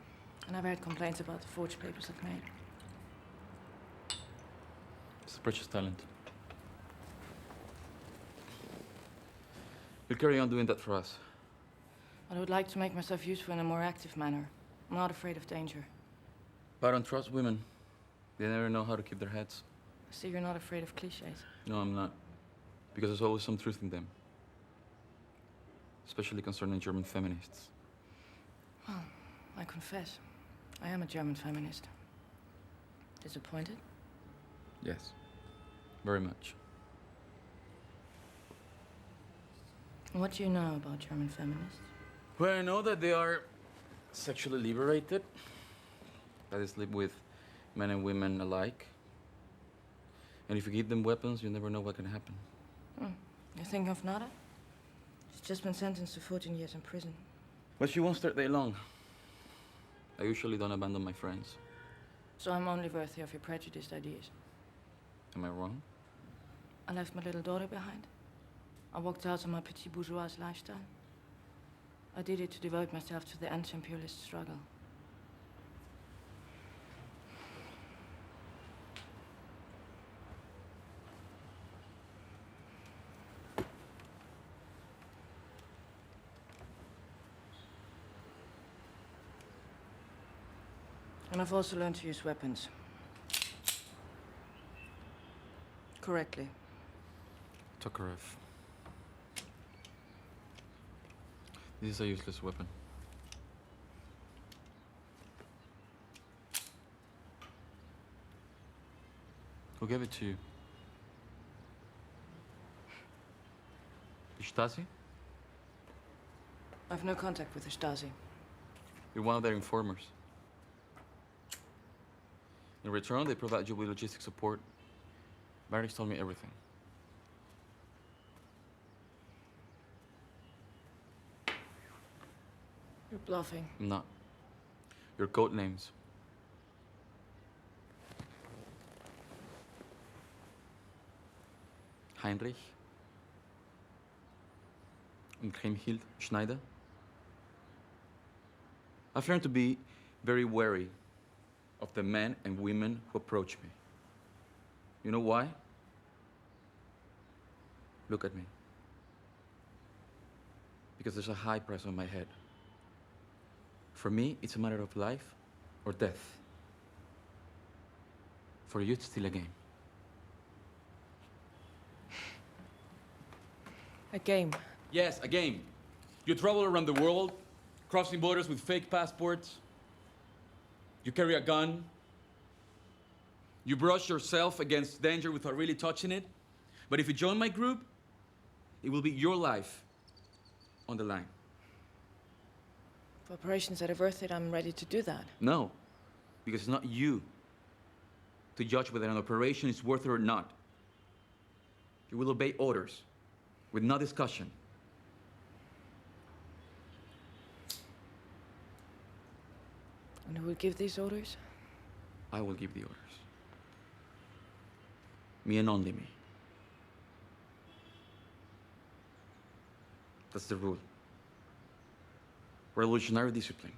And I've heard complaints about the forged papers I've made. It's a precious talent. You'll carry on doing that for us. I would like to make myself useful in a more active manner. I'm not afraid of danger. But I don't trust women. They never know how to keep their heads. I see you're not afraid of cliches. No, I'm not. Because there's always some truth in them. Especially concerning German feminists. Well, I confess, I am a German feminist. Disappointed? Yes. Very much. What do you know about German feminists? Well, I know that they are sexually liberated. That is, live with men and women alike. And if you give them weapons, you never know what can happen. You think of Nada? She's just been sentenced to 14 years in prison. But she won't stay there long. I usually don't abandon my friends. So I'm only worthy of your prejudiced ideas. Am I wrong? I left my little daughter behind. I walked out of my petit bourgeois lifestyle. I did it to devote myself to the anti-imperialist struggle. And I've also learned to use weapons. Correctly. Tokarev. This is a useless weapon. Who gave it to you? The Stasi? I've no contact with the Stasi. You're one of their informers. In return, they provide you with logistic support. Barry's told me everything. You're bluffing. I'm not. Your code names. Heinrich and Kriemhild Schneider. I've learned to be very wary of the men and women who approach me. You know why? Look at me. Because there's a high price on my head. For me, it's a matter of life or death. For you, it's still a game. A game? Yes, a game. You travel around the world, crossing borders with fake passports. You carry a gun. You brush yourself against danger without really touching it. But if you join my group, it will be your life on the line. For operations that are worth it, I'm ready to do that. No, because it's not you to judge whether an operation is worth it or not. You will obey orders with no discussion. And who will give these orders? I will give the orders. Me and only me. That's the rule. Revolutionary discipline.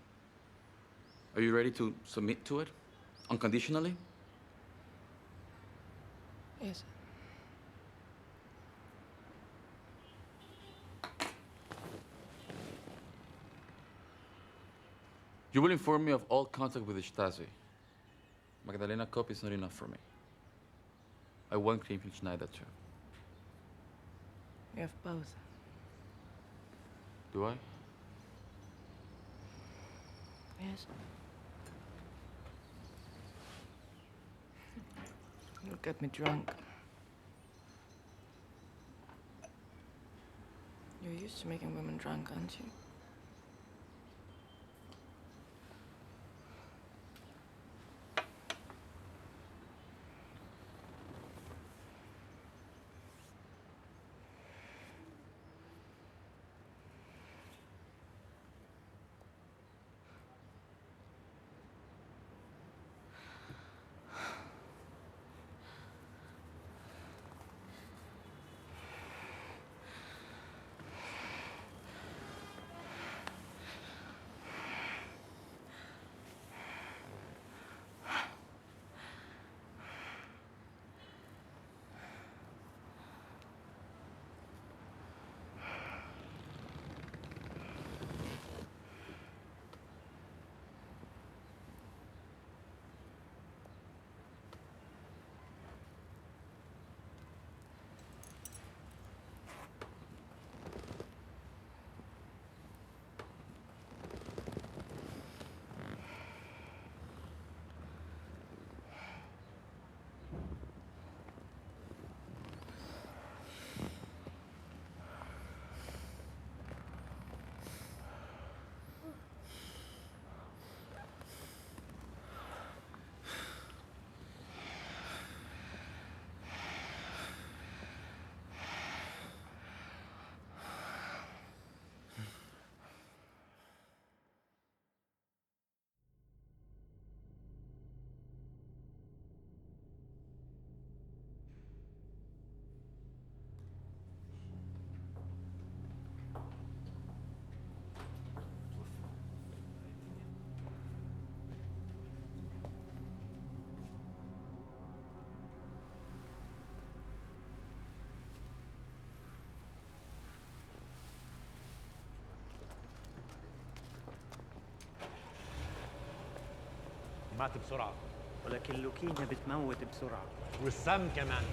Are you ready to submit to it? Unconditionally? Yes. You will inform me of all contact with the Stasi. Magdalena Kopp is not enough for me. I want Kriemhild Schneider too. We have both. Do I? Yes. You'll get me drunk. You're used to making women drunk, aren't you? مات بسرعة. ولكن اللوكيميا بتموت بسرعة. والسم كمان.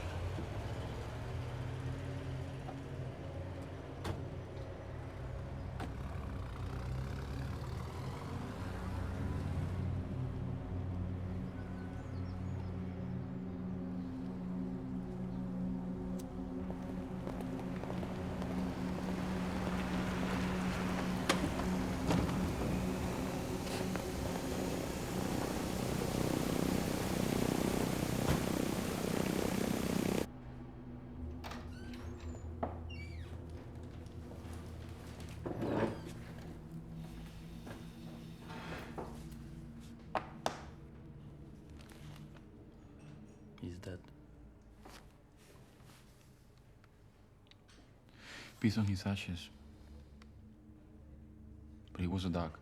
He's dead. Peace on his ashes. But he was a dog.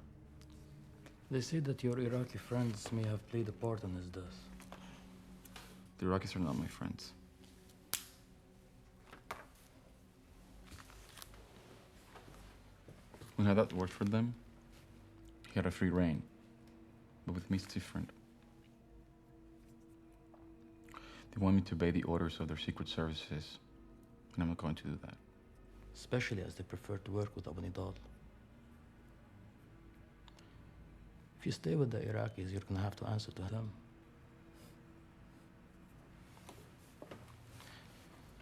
They say that your Iraqi friends may have played a part in his death. The Iraqis are not my friends. When Haddad worked for them, he had a free reign. But with me, it's different. They want me to obey the orders of their secret services, and I'm not going to do that. Especially as they prefer to work with Abu Nidal. If you stay with the Iraqis, you're gonna have to answer to them.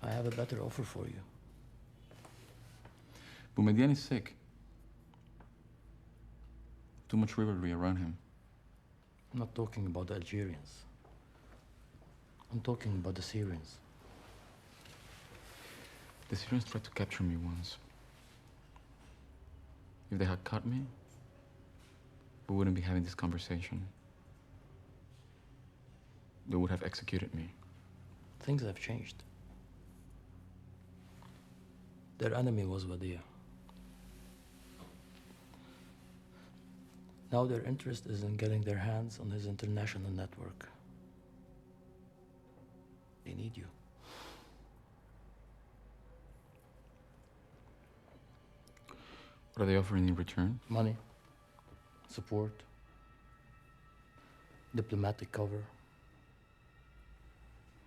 I have a better offer for you. Boumediene is sick. Too much rivalry around him. I'm not talking about the Algerians. I'm talking about the Syrians. The Syrians tried to capture me once. If they had caught me, we wouldn't be having this conversation. They would have executed me. Things have changed. Their enemy was Wadia. Now their interest is in getting their hands on his international network. They need you. What are they offering in return? Money, support, diplomatic cover.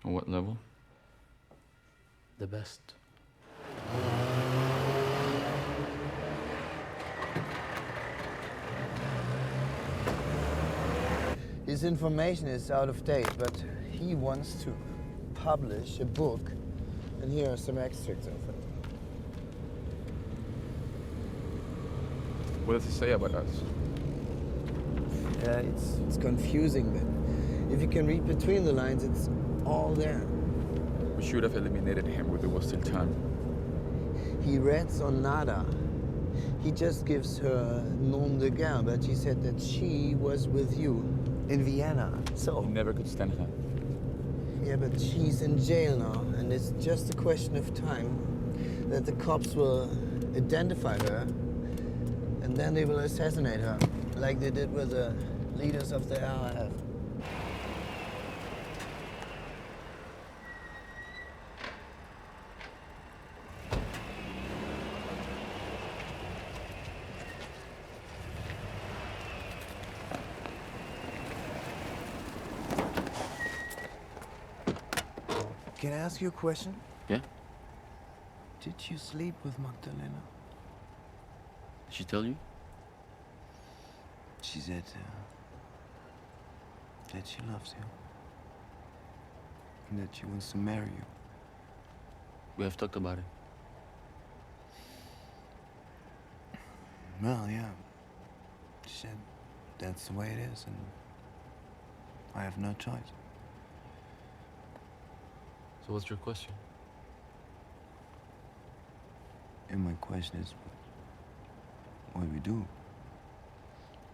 On what level? The best. His information is out of date, but he wants to publish a book, and here are some extracts of it. What does it say about us? Yeah, it's confusing, but if you can read between the lines, it's all there. We should have eliminated him while there was still time. He reads on nada. He just gives her nom de guerre, but she said that she was with you in Vienna. So He never could stand her. yeah, but she's in jail now, and it's just a question of time that the cops will identify her, and then they will assassinate her, like they did with the leaders of the RAF. Can I ask you a question? Yeah? Did you sleep with Magdalena? Did she tell you? She said that she loves you. And that she wants to marry you. We have talked about it. Well, yeah. She said that's the way it is, and I have no choice. So what's your question? And my question is, what do we do?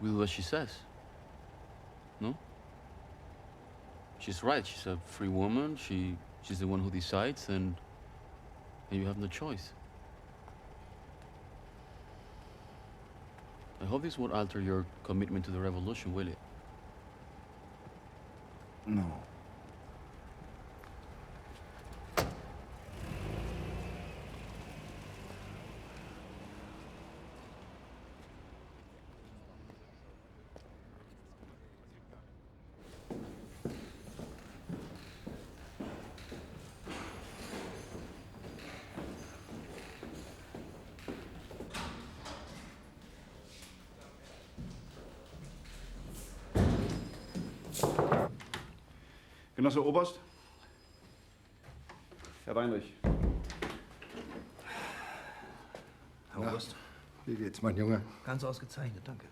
We do what she says. No? She's right. She's a free woman. She's the one who decides, and you have no choice. I hope this won't alter your commitment to the revolution, will it? No. Genosse Oberst? Herr Weinrich. August. Wie geht's, mein Junge? Ganz ausgezeichnet, danke.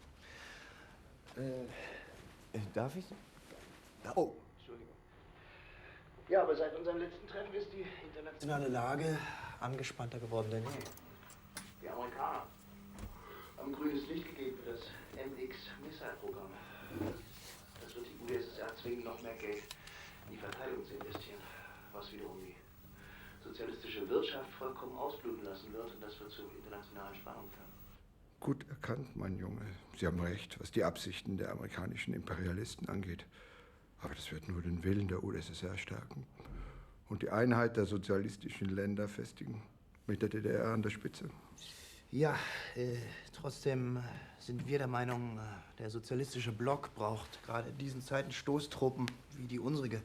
Darf ich? Oh, Entschuldigung. Ja, aber seit unserem letzten Treffen ist die internationale Lage angespannter geworden denn je. Die Amerikaner haben grünes Licht gegeben für das MX-Missile-Programm. Das wird die UdSSR zwingen, noch mehr Geld in die Verteidigung zu investieren, was wiederum die sozialistische Wirtschaft vollkommen ausbluten lassen wird, und das wird zu internationalen Spannungen führen. Gut erkannt, mein Junge. Sie haben recht, was die Absichten der amerikanischen Imperialisten angeht. Aber das wird nur den Willen der UdSSR stärken und die Einheit der sozialistischen Länder festigen, mit der DDR an der Spitze. Ja, trotzdem sind wir der Meinung, der sozialistische Block braucht gerade in diesen Zeiten Stoßtruppen wie die unsere,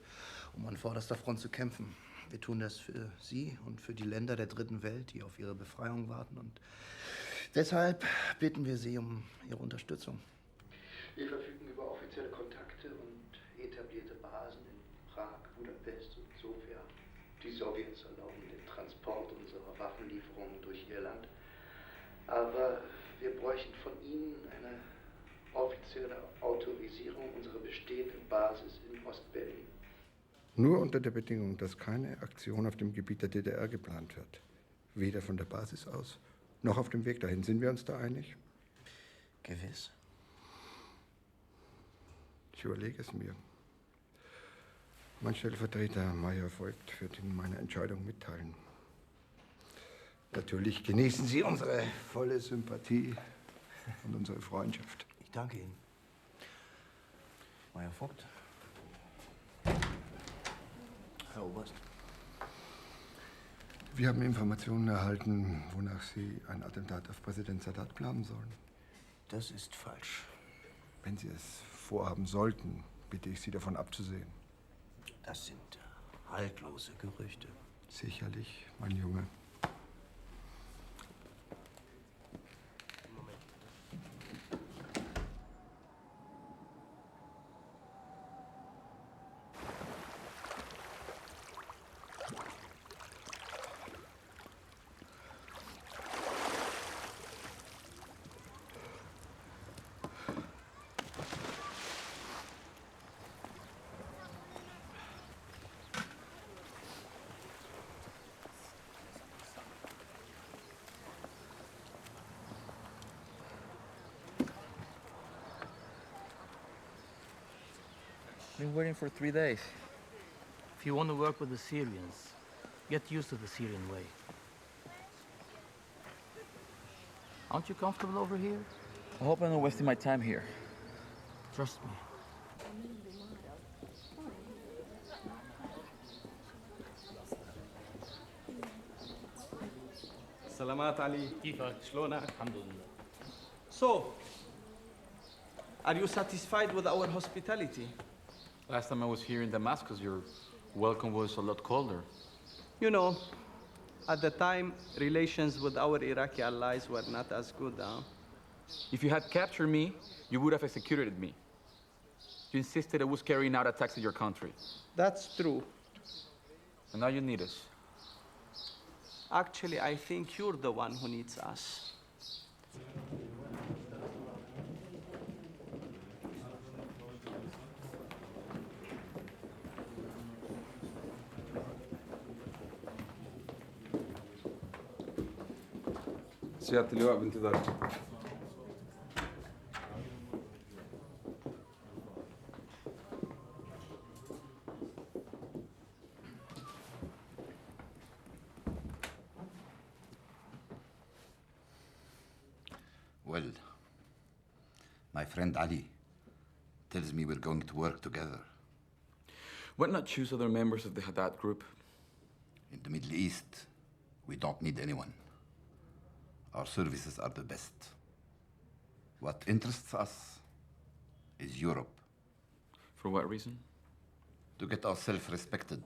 um an vorderster Front zu kämpfen. Wir tun das für Sie und für die Länder der dritten Welt, die auf ihre Befreiung warten. Und deshalb bitten wir Sie um Ihre Unterstützung. Wir verfügen über offizielle Kontakte und etablierte Basen in Prag, Budapest und Sofia. Die Sowjets erlauben den Transport unserer Waffenlieferungen durch ihr Land. Aber wir bräuchten von Ihnen eine offizielle Autorisierung unserer bestehenden Basis in Ostberlin. Nur unter der Bedingung, dass keine Aktion auf dem Gebiet der DDR geplant wird. Weder von der Basis aus, noch auf dem Weg dahin. Sind wir uns da einig? Gewiss. Ich überlege es mir. Mein Stellvertreter Meyer Voigt wird Ihnen meine Entscheidung mitteilen. Natürlich genießen Sie unsere volle Sympathie und unsere Freundschaft. Ich danke Ihnen. Euer Vogt. Herr Oberst. Wir haben Informationen erhalten, wonach Sie ein Attentat auf Präsident Sadat planen sollen. Das ist falsch. Wenn Sie es vorhaben sollten, bitte ich Sie davon abzusehen. Das sind haltlose Gerüchte. Sicherlich, mein Junge. Been waiting for 3 days. If you want to work with the Syrians, get used to the Syrian way. Aren't you comfortable over here? I hope I'm not wasting my time here. Trust me. سلامات علي. كيفك؟ شلونك؟ الحمد لله. So, are you satisfied with our hospitality? Last time I was here in Damascus, your welcome was a lot colder. You know, at the time, relations with our Iraqi allies were not as good, huh? If you had captured me, you would have executed me. You insisted I was carrying out attacks in your country. That's true. And now you need us. Actually, I think you're the one who needs us. سيادة اللواء بانتظارك. Well, my friend Ali tells me we're going to work together. Why not choose other members of the Haddad group? In the Middle East, we don't need anyone. Our services are the best. What interests us is Europe. For what reason? To get ourselves respected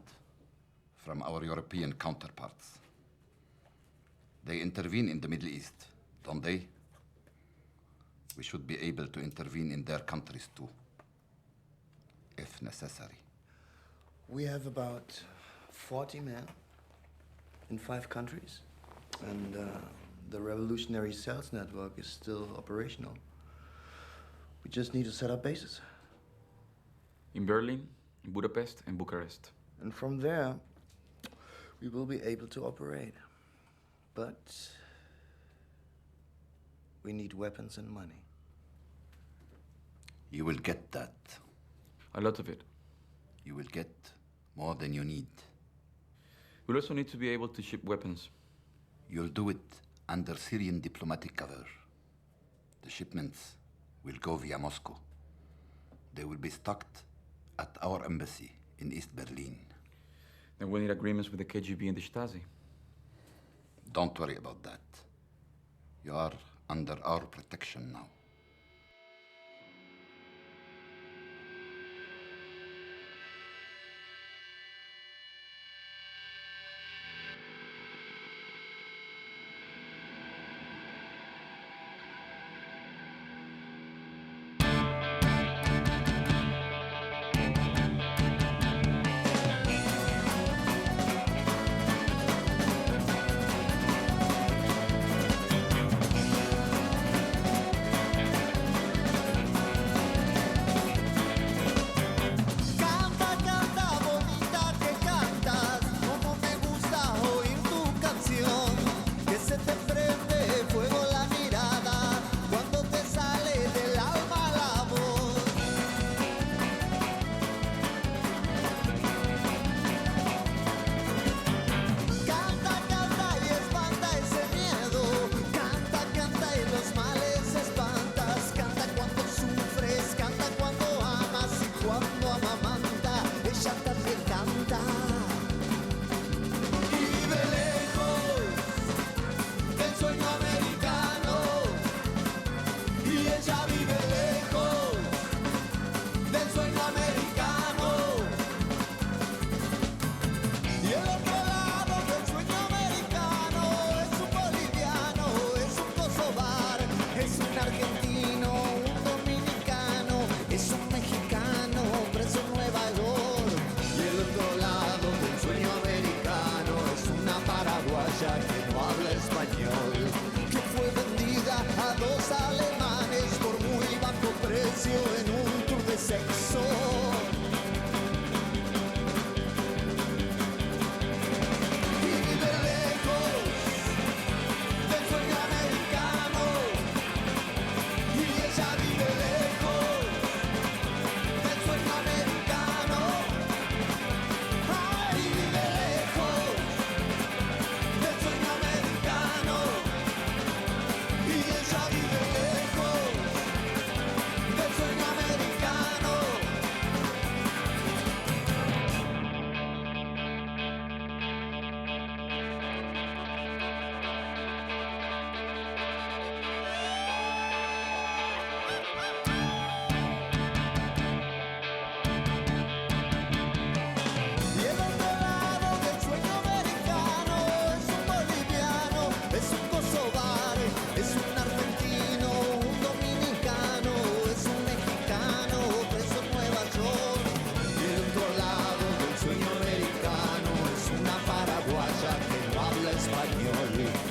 from our European counterparts. They intervene in the Middle East, don't they? We should be able to intervene in their countries too, if necessary. We have about 40 men in 5 countries, and the revolutionary sales network is still operational. We just need to set up bases. In Berlin, in Budapest, and Bucharest. And from there, we will be able to operate. But we need weapons and money. You will get that. A lot of it. You will get more than you need. We'll also need to be able to ship weapons. You'll do it under Syrian diplomatic cover. The shipments will go via Moscow. They will be stocked at our embassy in East Berlin. Then we'll need agreements with the KGB and the Stasi. Don't worry about that. You are under our protection now. sexo. Y vive lejos del sueño americano. Y ella vive lejos del sueño americano. Ay, vive lejos del sueño americano. Y ella vive lejos del sueño americano. Y el otro lado del sueño americano es un boliviano, es un kosovare, es un argentino, un dominicano, es un mexicano preso en Nueva York. Y el otro lado del sueño americano es una paraguaya que no habla español.